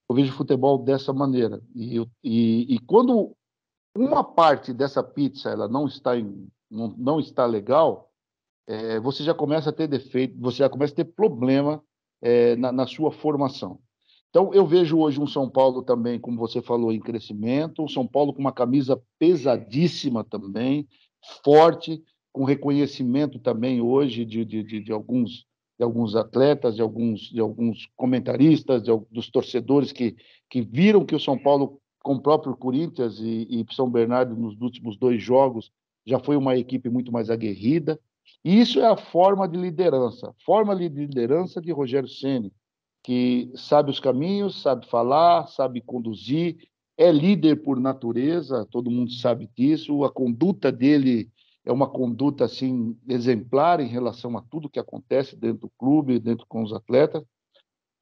Speaker 3: Eu vejo futebol dessa maneira. E quando uma parte dessa pizza ela não está legal, você já começa a ter defeito, você já começa a ter problema na sua formação. Então, eu vejo hoje um São Paulo também, como você falou, em crescimento, um São Paulo com uma camisa pesadíssima também, forte, com reconhecimento também hoje de alguns atletas, de alguns comentaristas, dos torcedores que viram que o São Paulo, com o próprio Corinthians e São Bernardo, nos últimos 2 jogos, já foi uma equipe muito mais aguerrida. E isso é a forma de liderança de Rogério Ceni, que sabe os caminhos, sabe falar, sabe conduzir, é líder por natureza, todo mundo sabe disso, a conduta dele é uma conduta assim exemplar em relação a tudo que acontece dentro do clube, dentro com os atletas.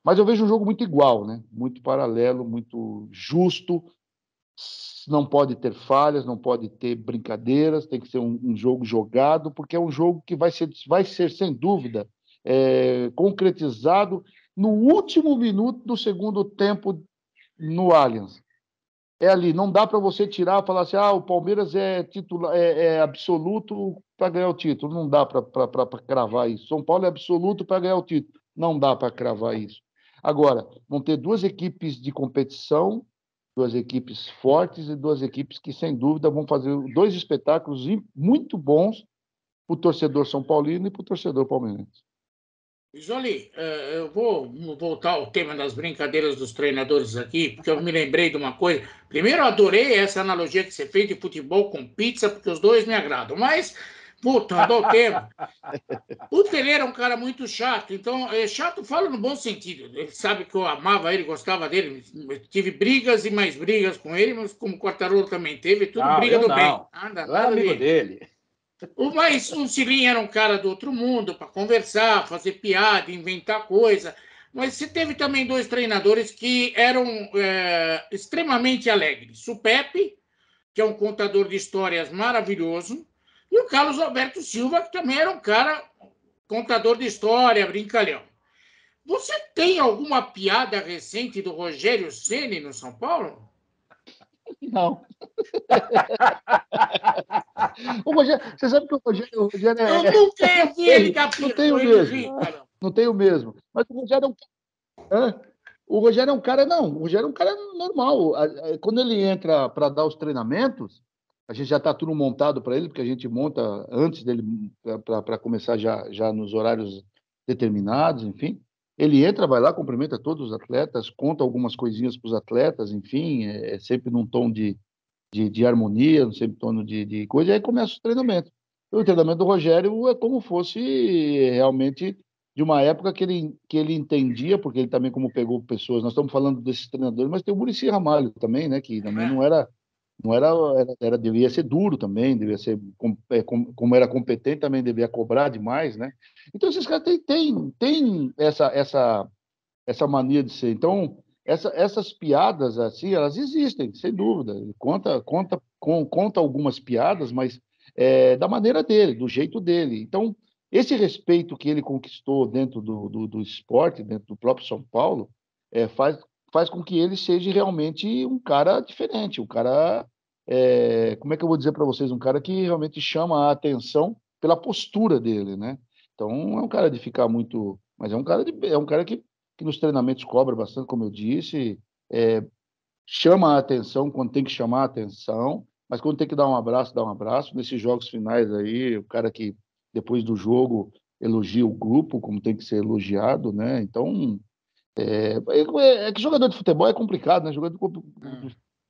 Speaker 3: Mas eu vejo um jogo muito igual, né? Muito paralelo, muito justo. Não pode ter falhas, não pode ter brincadeiras, tem que ser um jogo jogado, porque é um jogo que vai ser sem dúvida, concretizado no último minuto do segundo tempo no Allianz. É ali, não dá para você tirar e falar assim, o Palmeiras é titular, é absoluto para ganhar o título. Não dá para cravar isso. São Paulo é absoluto para ganhar o título. Não dá para cravar isso. Agora, vão ter duas equipes de competição, duas equipes fortes e duas equipes que, sem dúvida, vão fazer dois espetáculos muito bons para o torcedor são paulino e para o torcedor palmeirense.
Speaker 2: Jolie, eu vou voltar ao tema das brincadeiras dos treinadores aqui, porque eu me lembrei de uma coisa. Primeiro, eu adorei essa analogia que você fez de futebol com pizza, porque os dois me agradam. Mas, voltando ao tema, o Tele era um cara muito chato. Então, chato, falo no bom sentido. Ele sabe que eu amava ele, gostava dele. Tive brigas e mais brigas com ele, mas como o Quartarolo também teve, tudo
Speaker 1: Não,
Speaker 2: briga
Speaker 1: eu
Speaker 2: do
Speaker 1: não.
Speaker 2: bem.
Speaker 1: Eu era amigo dele.
Speaker 2: Mas o Cilinho era um cara do outro mundo para conversar, fazer piada, inventar coisa. Mas você teve também dois treinadores que eram extremamente alegres. O Pepe, que é um contador de histórias maravilhoso, e o Carlos Alberto Silva, que também era um cara contador de história, brincalhão. Você tem alguma piada recente do Rogério Ceni no São Paulo?
Speaker 3: Não. O Rogério, você sabe que o Rogério
Speaker 2: Eu nunca vi ele
Speaker 3: não tem o mesmo. Não tem o mesmo. Mas o Rogério é um o Rogério é um cara, não. O Rogério é um cara normal. Quando ele entra para dar os treinamentos, a gente já está tudo montado para ele, porque a gente monta antes dele para começar já nos horários determinados, enfim. Ele entra, vai lá, cumprimenta todos os atletas, conta algumas coisinhas para os atletas, enfim, sempre num tom de harmonia, sempre num tom de coisa, e aí começa os treinamentos. O treinamento do Rogério é como fosse realmente de uma época que ele entendia, porque ele também, como pegou pessoas, nós estamos falando desses treinadores, mas tem o Muricy Ramalho também, né, que também devia ser duro também, devia ser, como era competente, também devia cobrar demais, né? Então, esses caras têm essa mania de ser. Então, essas piadas, assim, elas existem, sem dúvida. Ele conta algumas piadas, mas da maneira dele, do jeito dele. Então, esse respeito que ele conquistou dentro do esporte, dentro do próprio São Paulo, faz com que ele seja realmente um cara diferente, um cara, como é que eu vou dizer para vocês, um cara que realmente chama a atenção pela postura dele, né? Então, é um cara de ficar muito, mas é um cara que nos treinamentos cobra bastante, como eu disse, chama a atenção quando tem que chamar a atenção, mas quando tem que dar um abraço, dá um abraço. Nesses jogos finais aí, o cara que depois do jogo elogia o grupo como tem que ser elogiado, né? Então, que jogador de futebol é complicado, né?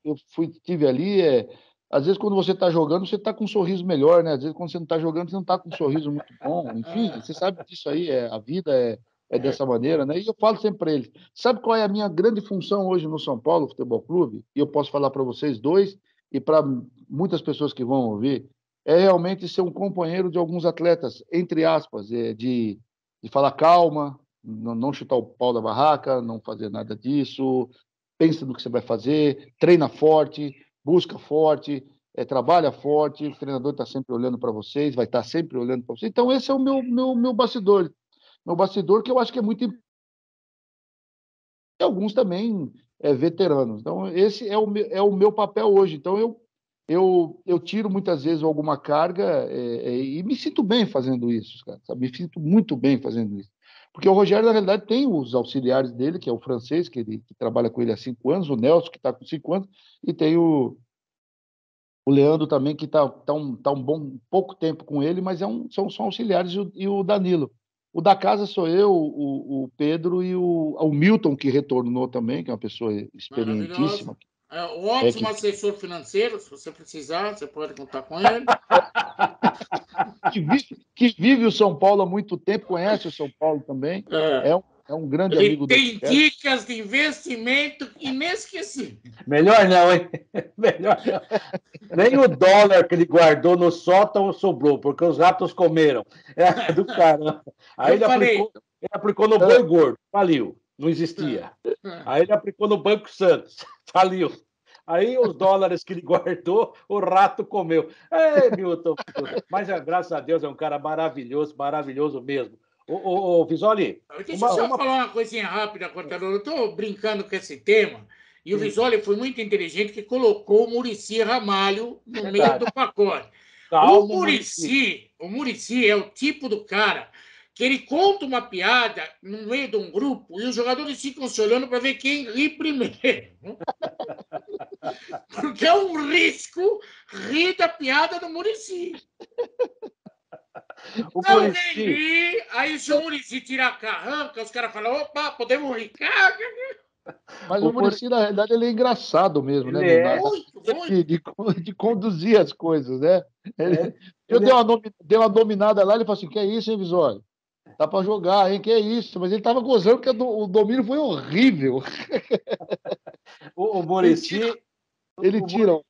Speaker 3: Eu tive ali, às vezes quando você está jogando, você está com um sorriso melhor, né? Às vezes quando você não está jogando, você não está com um sorriso muito bom. Enfim, você sabe disso aí, a vida é dessa maneira, né? E eu falo sempre para eles, sabe qual é a minha grande função hoje no São Paulo Futebol Clube? E eu posso falar para vocês dois e para muitas pessoas que vão ouvir, é realmente ser um companheiro de alguns atletas, entre aspas, de falar calma, não chutar o pau da barraca, não fazer nada disso, pensa no que você vai fazer, treina forte, busca forte, trabalha forte, o treinador está sempre olhando para vocês, vai estar sempre olhando para vocês. Então, esse é o meu bastidor. Meu bastidor, que eu acho que é muito importante. E alguns também veteranos. Então, esse é o meu papel hoje. Então, eu tiro muitas vezes alguma carga e me sinto bem fazendo isso, cara, sabe? Me sinto muito bem fazendo isso. Porque o Rogério, na realidade, tem os auxiliares dele, que é o francês, que trabalha com ele há 5 anos, o Nelson, que está com 5 anos, e tem o Leandro também, que está um pouco tempo com ele, mas são auxiliares, e o Danilo. O da casa sou eu, o Pedro e o Milton, que retornou também, que é uma pessoa experientíssima.
Speaker 2: Um ótimo assessor financeiro, se você precisar, você pode contar com ele.
Speaker 3: Que vive o São Paulo há muito tempo, conhece o São Paulo também. É um grande amigo do
Speaker 2: Tem dicas de investimento inesquecíveis.
Speaker 1: Melhor não, hein? Melhor não. Nem o dólar que ele guardou no sótão sobrou, porque os ratos comeram. É do cara. Aí ele aplicou no boi gordo, faliu. Não existia. Aí ele aplicou no Banco Santos, faliu. Aí os dólares que ele guardou, o rato comeu. Ei, Milton. Mas, graças a Deus, é um cara maravilhoso, maravilhoso mesmo. Ô, Visoli...
Speaker 2: Deixa eu só falar uma coisinha rápida, Cortador. Eu estou brincando com esse tema, e o Visoli foi muito inteligente que colocou o Muricy Ramalho no meio do pacote.
Speaker 1: Calma,
Speaker 2: o Muricy é o tipo do cara que ele conta uma piada no meio de um grupo e os jogadores ficam se olhando para ver quem ri primeiro. Porque é um risco rir da piada do Muricy. Não vem rir, aí se o Muricy tirar a carranca, os caras falam, opa, podemos rir.
Speaker 3: Mas o Muricy, na realidade, ele é engraçado mesmo, né? De conduzir as coisas, né? Eu dei uma dominada lá, ele falou assim, que é isso, hein, Visório? Dá para jogar, hein? Que é isso? Mas ele estava gozando porque o domínio foi horrível.
Speaker 1: O Muricy...
Speaker 3: Ele tira.
Speaker 1: O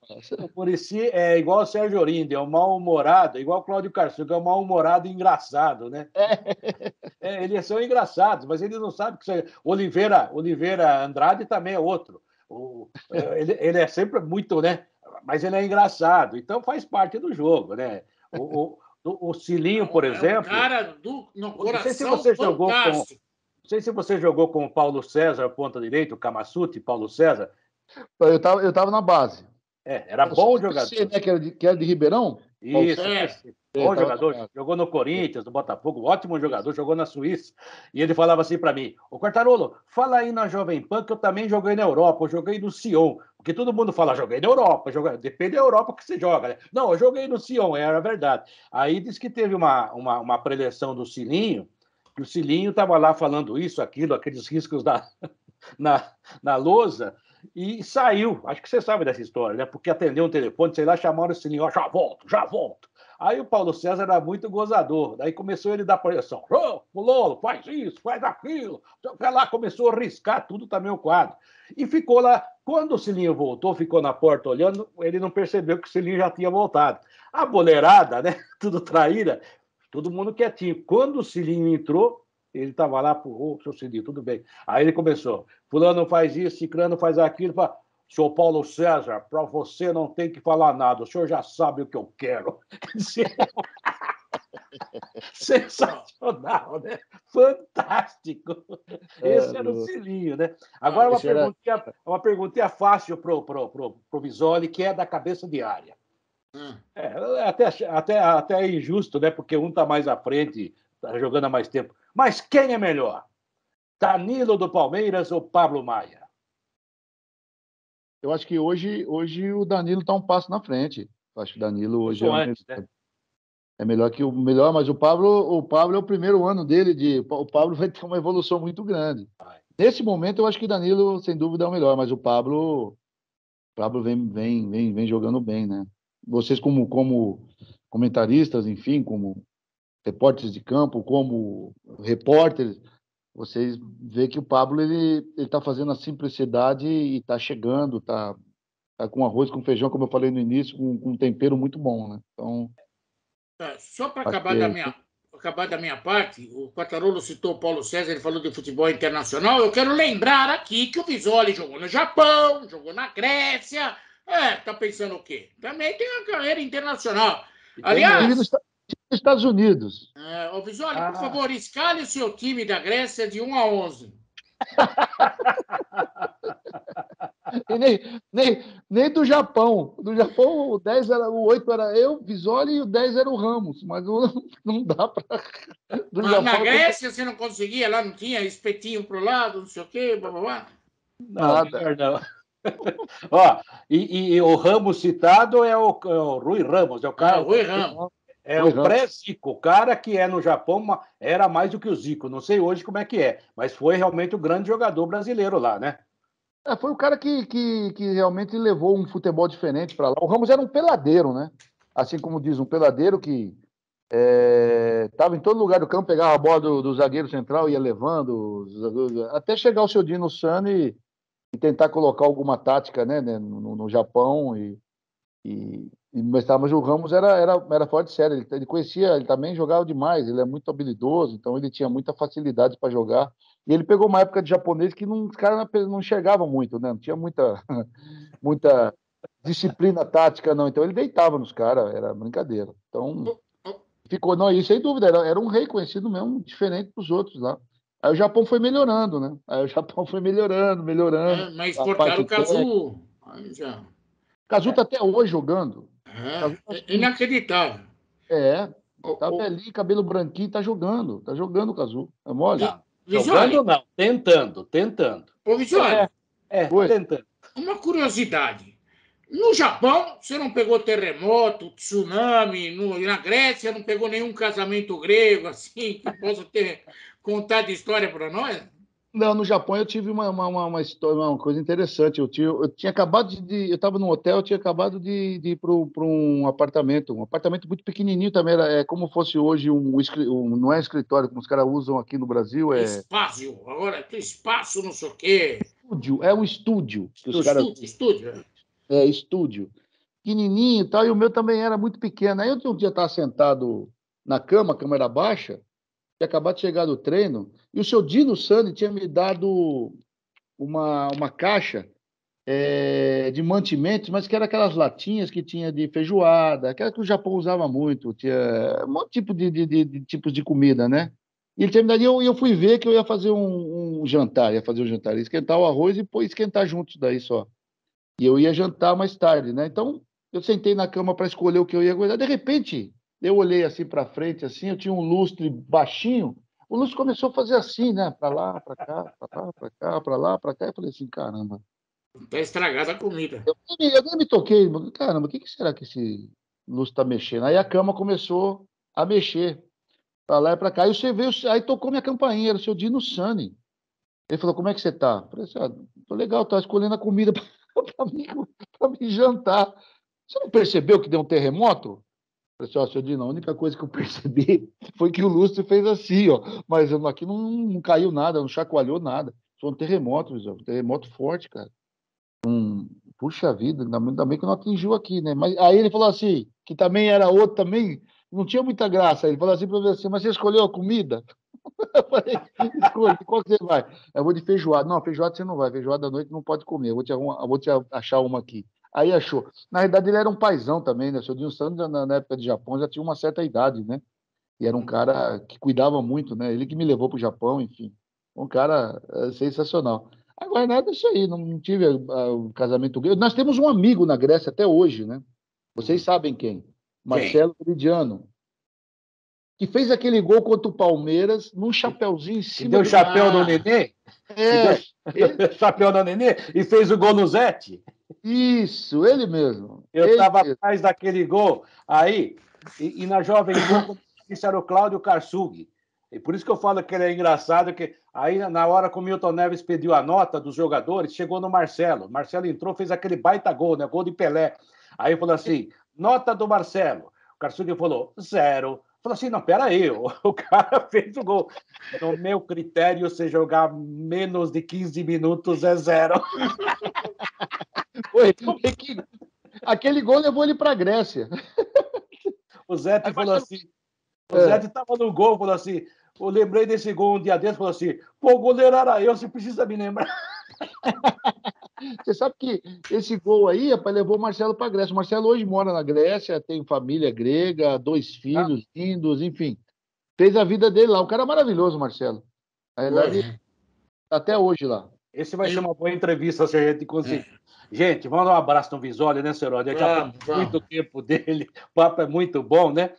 Speaker 1: Muricy é igual o Sérgio Orindo, é um mal-humorado, igual o Cláudio Carçuca, é um mal-humorado e engraçado, né? Eles são engraçados, mas eles não sabem que isso é... Oliveira Andrade também é outro. Ele é sempre muito, né? Mas ele é engraçado, então faz parte do jogo, né? O Cilinho, por exemplo...
Speaker 2: É um cara no coração
Speaker 1: não sei se você
Speaker 2: fantástico.
Speaker 1: Não sei se você jogou com o Paulo César, ponta direita, o Camassuti, Paulo César.
Speaker 3: Eu tava na base.
Speaker 1: Era bom jogador.
Speaker 3: Você, né, que era de Ribeirão?
Speaker 1: Isso, bom jogador. Jogou no Corinthians, no Botafogo, ótimo jogador, jogou na Suíça. E ele falava assim para mim, ô Quartarolo, fala aí na Jovem Pan que eu também joguei na Europa, eu joguei no Sion. Porque todo mundo fala, joguei na Europa, depende da Europa que você joga, né? Não, eu joguei no Sion, era verdade. Aí disse que teve uma preleção do Cilinho, que o Cilinho estava lá falando isso, aquilo, aqueles riscos na lousa, e saiu. Acho que você sabe dessa história, né? Porque atendeu um telefone, sei lá, chamaram o Cilinho, ó, já volto. Aí o Paulo César era muito gozador. Daí começou ele a dar projeção. Fulano, faz isso, faz aquilo. Lá começou a riscar tudo também o quadro. E ficou lá. Quando o Cilinho voltou, ficou na porta olhando, ele não percebeu que o Cilinho já tinha voltado. A boleirada, né? Tudo traíra, todo mundo quietinho. Quando o Cilinho entrou, ele estava lá, seu Cilinho, tudo bem. Aí ele começou, fulano faz isso, ciclano faz aquilo, fala, senhor Paulo César, para você não tem que falar nada, o senhor já sabe o que eu quero. Sensacional, né? Fantástico. Esse era o Cilinho, né? Agora uma perguntinha fácil pro Visoli, que é da cabeça de área. Até é injusto, né? Porque um está mais à frente, está jogando há mais tempo. Mas quem é melhor? Danilo do Palmeiras ou Pablo Maia?
Speaker 3: Eu acho que hoje o Danilo está um passo na frente. Eu acho que o Danilo hoje é melhor que o melhor, mas o Pablo é o primeiro ano dele. O Pablo vai ter uma evolução muito grande. Nesse momento, eu acho que o Danilo, sem dúvida, é o melhor, mas o Pablo vem jogando bem, né? Vocês, como comentaristas, enfim, como repórteres de campo, como repórteres, vocês veem que o Pablo ele está fazendo a simplicidade e está chegando, está com arroz, com feijão, como eu falei no início, com um tempero muito bom, né? Então,
Speaker 2: só para acabar da minha parte, o Quartarolo citou o Paulo César, ele falou de futebol internacional. Eu quero lembrar aqui que o Visoli jogou no Japão, jogou na Grécia. Tá pensando o quê? Também tem uma carreira internacional. Aliás,
Speaker 3: nos Estados Unidos.
Speaker 2: Ô Visoli, por favor, escale o seu time da Grécia de 1 a 11.
Speaker 3: E nem do Japão. Do Japão, o 8 era eu, Visoli, e o 10 era o Ramos. Mas não dá para.
Speaker 2: Na Grécia você não conseguia, lá não tinha espetinho pro lado, não sei o quê, blá, blá, blá.
Speaker 3: Nada.
Speaker 1: Não. Ó, e o Ramos citado é o Rui Ramos, é o cara.
Speaker 2: O Rui Ramos.
Speaker 1: É o pré-Zico, o cara que no Japão era mais do que o Zico. Não sei hoje como é que é, mas foi realmente o grande jogador brasileiro lá, né?
Speaker 3: Foi o cara que realmente levou um futebol diferente para lá. O Ramos era um peladeiro, né? Assim como diz, um peladeiro que estava em todo lugar do campo, pegava a bola do zagueiro central e ia levando, até chegar o seu Dino Sani e tentar colocar alguma tática, né, no Japão. Mas o Ramos era fora de série, ele conhecia, ele também jogava demais, ele é muito habilidoso, então ele tinha muita facilidade para jogar. E ele pegou uma época de japonês que os caras não enxergavam muito, né? Não tinha muita disciplina tática, não. Então ele deitava nos caras, era brincadeira. Então ficou, não, isso sem dúvida, era um rei conhecido mesmo, diferente dos outros lá. Aí o Japão foi melhorando, né? Aí o Japão foi melhorando,
Speaker 2: Mas
Speaker 3: a
Speaker 2: exportaram
Speaker 3: parte
Speaker 2: o
Speaker 3: técnica.
Speaker 2: Cazu. Aí já.
Speaker 3: Cazu tá até hoje jogando. Cazu tá
Speaker 2: É inacreditável.
Speaker 3: É,
Speaker 2: O,
Speaker 3: tá
Speaker 2: o,
Speaker 3: velhinho, cabelo branquinho, tá jogando o Cazu. É mole?
Speaker 1: Não,
Speaker 2: Visuale,
Speaker 1: jogando não, tentando.
Speaker 2: Visuale,
Speaker 3: Foi.
Speaker 1: Tentando.
Speaker 2: uma curiosidade. No Japão, você não pegou terremoto, tsunami, na Grécia não pegou nenhum casamento grego, assim, que possa ter contado história para nós?
Speaker 3: Não, no Japão eu tive uma história, uma coisa interessante. Eu tinha acabado eu estava num hotel, eu tinha acabado de ir para um apartamento muito pequenininho também, é como fosse hoje não é escritório, como os caras usam aqui no Brasil, é
Speaker 2: Espaço, agora tem espaço, não sei o quê.
Speaker 3: estúdio, é um estúdio que os caras,
Speaker 2: Estúdio.
Speaker 3: estúdio, pequenininho e tal, e o meu também era muito pequeno. Aí eu um dia estava sentado na cama, a cama era baixa, tinha acabado de chegar do treino, e o seu Dino Sani tinha me dado uma caixa de mantimentos, mas que era aquelas latinhas que tinha de feijoada, aquela que o Japão usava muito, tinha um monte tipo de tipos de comida, né? E ele tinha me dado, e eu fui ver que eu ia fazer um jantar, ia esquentar o arroz e pôr esquentar juntos daí só. E eu ia jantar mais tarde, né? Então, eu sentei na cama para escolher o que eu ia guardar. De repente, eu olhei assim para frente, assim, eu tinha um lustre baixinho. O lustre começou a fazer assim, né? Para lá, para cá, para lá, para cá, para lá, para cá. Eu falei assim, caramba.
Speaker 2: Está estragada a comida.
Speaker 3: Eu nem me toquei, caramba, o que será que esse lustre está mexendo? Aí a cama começou a mexer para lá e para cá. Aí você veio, aí tocou minha campainha, era o seu Dino Sani. Ele falou, como é que você tá? Eu falei assim, tô legal, tô escolhendo a comida para mim jantar. Você não percebeu que deu um terremoto? Eu falei assim, ó, seu Dino, a única coisa que eu percebi foi que o lustre fez assim, ó. Mas aqui não caiu nada, não chacoalhou nada. Foi um terremoto, um terremoto forte, cara. Puxa vida, ainda bem que não atingiu aqui, né? Mas aí ele falou assim, que também era outro também, não tinha muita graça. Ele falou assim para mim assim, mas você escolheu a comida? Eu falei, escolhe, qual que você vai? Eu vou de feijoada. Não, feijoada você não vai, feijoada à noite não pode comer, eu vou te achar uma aqui. Aí achou. Na verdade, ele era um paizão também, né? O seu Dinho Santos, na época de Japão, já tinha uma certa idade, né? E era um cara que cuidava muito, né? Ele que me levou para o Japão, enfim. Um cara sensacional. Agora, nada disso aí, não tive o casamento grego. Nós temos um amigo na Grécia até hoje, né? Vocês sabem quem?
Speaker 2: Quem?
Speaker 3: Marcelo Veridiano, que fez aquele gol contra o Palmeiras num chapeuzinho em
Speaker 1: E
Speaker 3: cima
Speaker 1: deu
Speaker 3: do.
Speaker 1: chapéu no Nenê, e deu
Speaker 3: É, ele,
Speaker 1: chapéu no Nenê e fez o gol no Zete.
Speaker 3: isso, ele mesmo.
Speaker 1: Eu
Speaker 3: Ele
Speaker 1: estava
Speaker 3: mesmo.
Speaker 1: atrás daquele gol aí, e na Jovem Pan, como disse, era o Cláudio Karsug. E por isso que eu falo que ele é engraçado, que aí na hora que o Milton Neves pediu a nota dos jogadores, chegou no Marcelo. Marcelo entrou, fez aquele baita gol, né? Gol de Pelé. Aí falou assim, nota do Marcelo. O Karsug falou, 0. Falou assim, não, peraí, o cara fez o gol. No meu critério, se jogar menos de 15 minutos é 0.
Speaker 3: Foi, aquele gol levou ele para a Grécia.
Speaker 1: O Zete
Speaker 3: Aí
Speaker 1: falou
Speaker 3: Marcelo,
Speaker 1: assim, o Zé
Speaker 3: é,
Speaker 1: estava no gol, falou assim. Eu lembrei desse gol um dia desse, falou assim: pô, o goleiro era eu, você precisa me lembrar.
Speaker 3: você sabe que esse gol aí, rapaz, levou o Marcelo para a Grécia. O Marcelo hoje mora na Grécia, tem família grega, 2
Speaker 1: Tá?
Speaker 3: filhos lindos, enfim. Fez a vida dele lá. O cara é maravilhoso, Marcelo. Na verdade,
Speaker 2: Foi.
Speaker 3: tá até hoje lá.
Speaker 1: Esse vai ser
Speaker 2: Eu,
Speaker 1: uma boa entrevista se a gente conseguir. Gente, vamos dar um abraço no Visório, né, Seródio? A gente já perdeu muito
Speaker 2: vamos.
Speaker 1: tempo dele, o papo é muito bom, né?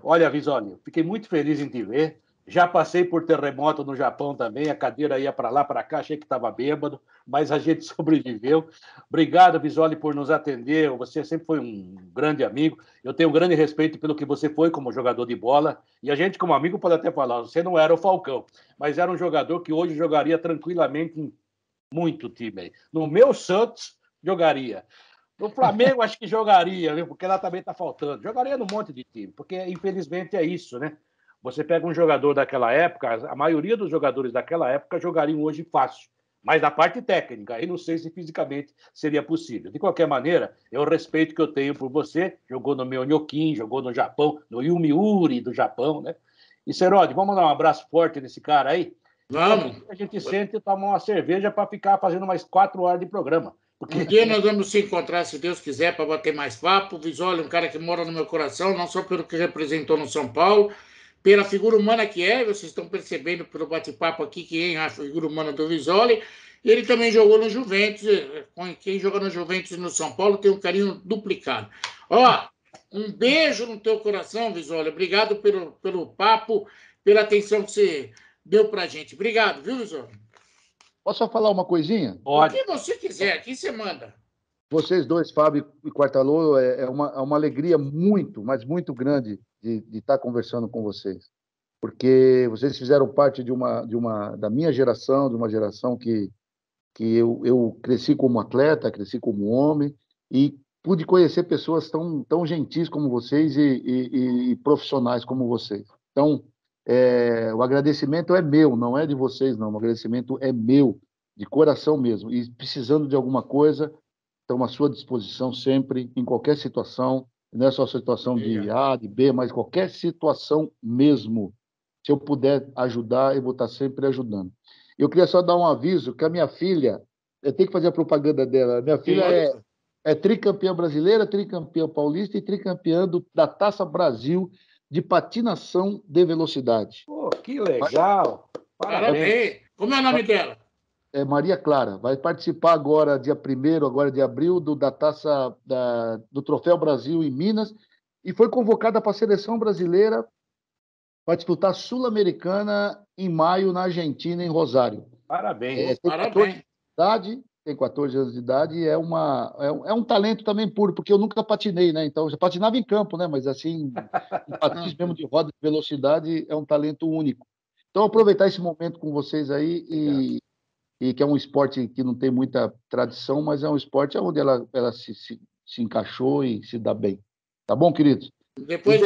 Speaker 1: Olha, Visório, fiquei muito feliz em te ver. Já passei por terremoto no Japão também, a cadeira ia para lá, para cá, achei que estava bêbado, mas a gente sobreviveu. Obrigado, Visório, por nos atender. Você sempre foi um grande amigo. Eu tenho um grande respeito pelo que você foi como jogador de bola. E a gente, como amigo, pode até falar: você não era o Falcão, mas era um jogador que hoje jogaria tranquilamente em muito time. No meu Santos, jogaria. No Flamengo, acho que jogaria, viu? Porque lá também está faltando. Jogaria num monte de time, porque infelizmente é isso, né? Você pega um jogador daquela época, a maioria dos jogadores daquela época jogariam hoje fácil. Mas na parte técnica, aí não sei se fisicamente seria possível. De qualquer maneira, é o respeito que eu tenho por você. Jogou no meu Nyokin, jogou no Japão, no Yomiuri do Japão, né? E, Serode, vamos dar um abraço forte nesse cara aí?
Speaker 2: Vamos.
Speaker 1: A gente sente e toma uma cerveja para ficar fazendo mais 4 horas de programa. Porque...
Speaker 2: Um dia nós vamos se encontrar, se Deus quiser, para bater mais papo. O Visoli é um cara que mora no meu coração, não só pelo que representou no São Paulo, pela figura humana que é, vocês estão percebendo pelo bate-papo aqui quem é a figura humana do Visoli. Ele também jogou no Juventus. Quem joga no Juventus e no São Paulo tem um carinho duplicado. Ó, um beijo no teu coração, Visoli. Obrigado pelo papo, pela atenção que você deu pra gente. Obrigado, viu, Visoli?
Speaker 3: Posso só falar uma coisinha?
Speaker 2: Pode. O que você quiser, aqui você manda.
Speaker 3: Vocês dois, Fábio e Quartarolo, é uma alegria muito, mas muito grande de estar conversando com vocês. Porque vocês fizeram parte da minha geração, de uma geração que eu cresci como atleta, cresci como homem, e pude conhecer pessoas tão gentis como vocês e profissionais como vocês. Então, o agradecimento é meu, não é de vocês, não. O agradecimento é meu, de coração mesmo. E precisando de alguma coisa, estamos à sua disposição sempre, em qualquer situação. Não é só situação de A, de B, mas qualquer situação mesmo. Se eu puder ajudar, eu vou estar sempre ajudando. Eu queria só dar um aviso que a minha filha, eu tenho que fazer a propaganda dela, minha filha é tricampeã brasileira, tricampeã paulista e tricampeã da Taça Brasil de patinação de velocidade.
Speaker 1: Pô, que legal! Parabéns!
Speaker 2: Como é o nome dela?
Speaker 3: É Maria Clara. Vai participar agora, dia 1º, agora de abril, da Taça do Troféu Brasil em Minas, e foi convocada para a seleção brasileira para disputar Sul-Americana em maio, na Argentina, em Rosário.
Speaker 1: Parabéns!
Speaker 3: Tem 14 anos de idade e é um talento também puro, porque eu nunca patinei, né? Então, eu já patinava em campo, né? Mas assim, em patins mesmo de roda de velocidade, é um talento único. Então, aproveitar esse momento com vocês aí e que é um esporte que não tem muita tradição, mas é um esporte onde ela se encaixou e se dá bem. Tá bom, queridos?
Speaker 2: Depois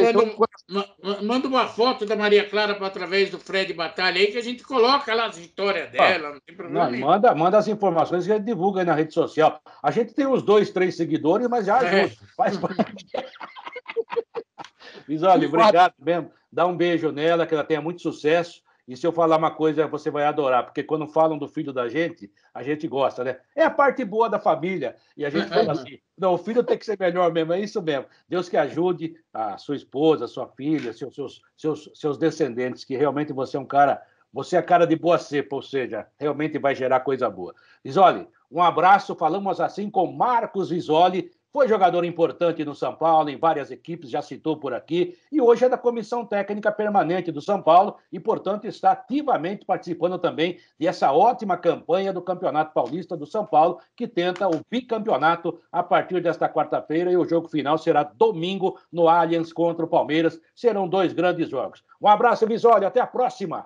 Speaker 2: manda uma foto da Maria Clara através do Fred Batalha aí, que a gente coloca lá as vitórias dela, não tem problema nenhum.
Speaker 1: Manda as informações que a gente divulga aí na rede social. A gente tem uns 2, 3 seguidores, mas já ajuda. Faz parte. Visoli, obrigado mesmo. Dá um beijo nela, que ela tenha muito sucesso. E se eu falar uma coisa, você vai adorar, porque quando falam do filho da gente, a gente gosta, né? É a parte boa da família. E a gente fala assim, não, o filho tem que ser melhor mesmo, é isso mesmo. Deus que ajude a sua esposa, a sua filha, seus descendentes, que realmente você é um cara, você é cara de boa cepa, ou seja, realmente vai gerar coisa boa. Visoli, um abraço, falamos assim com Marcos Visoli, foi jogador importante no São Paulo, em várias equipes, já citou por aqui, e hoje é da Comissão Técnica Permanente do São Paulo e, portanto, está ativamente participando também dessa ótima campanha do Campeonato Paulista do São Paulo, que tenta o bicampeonato a partir desta quarta-feira, e o jogo final será domingo no Allianz contra o Palmeiras. Serão 2 grandes jogos. Um abraço, Visoli, até a próxima!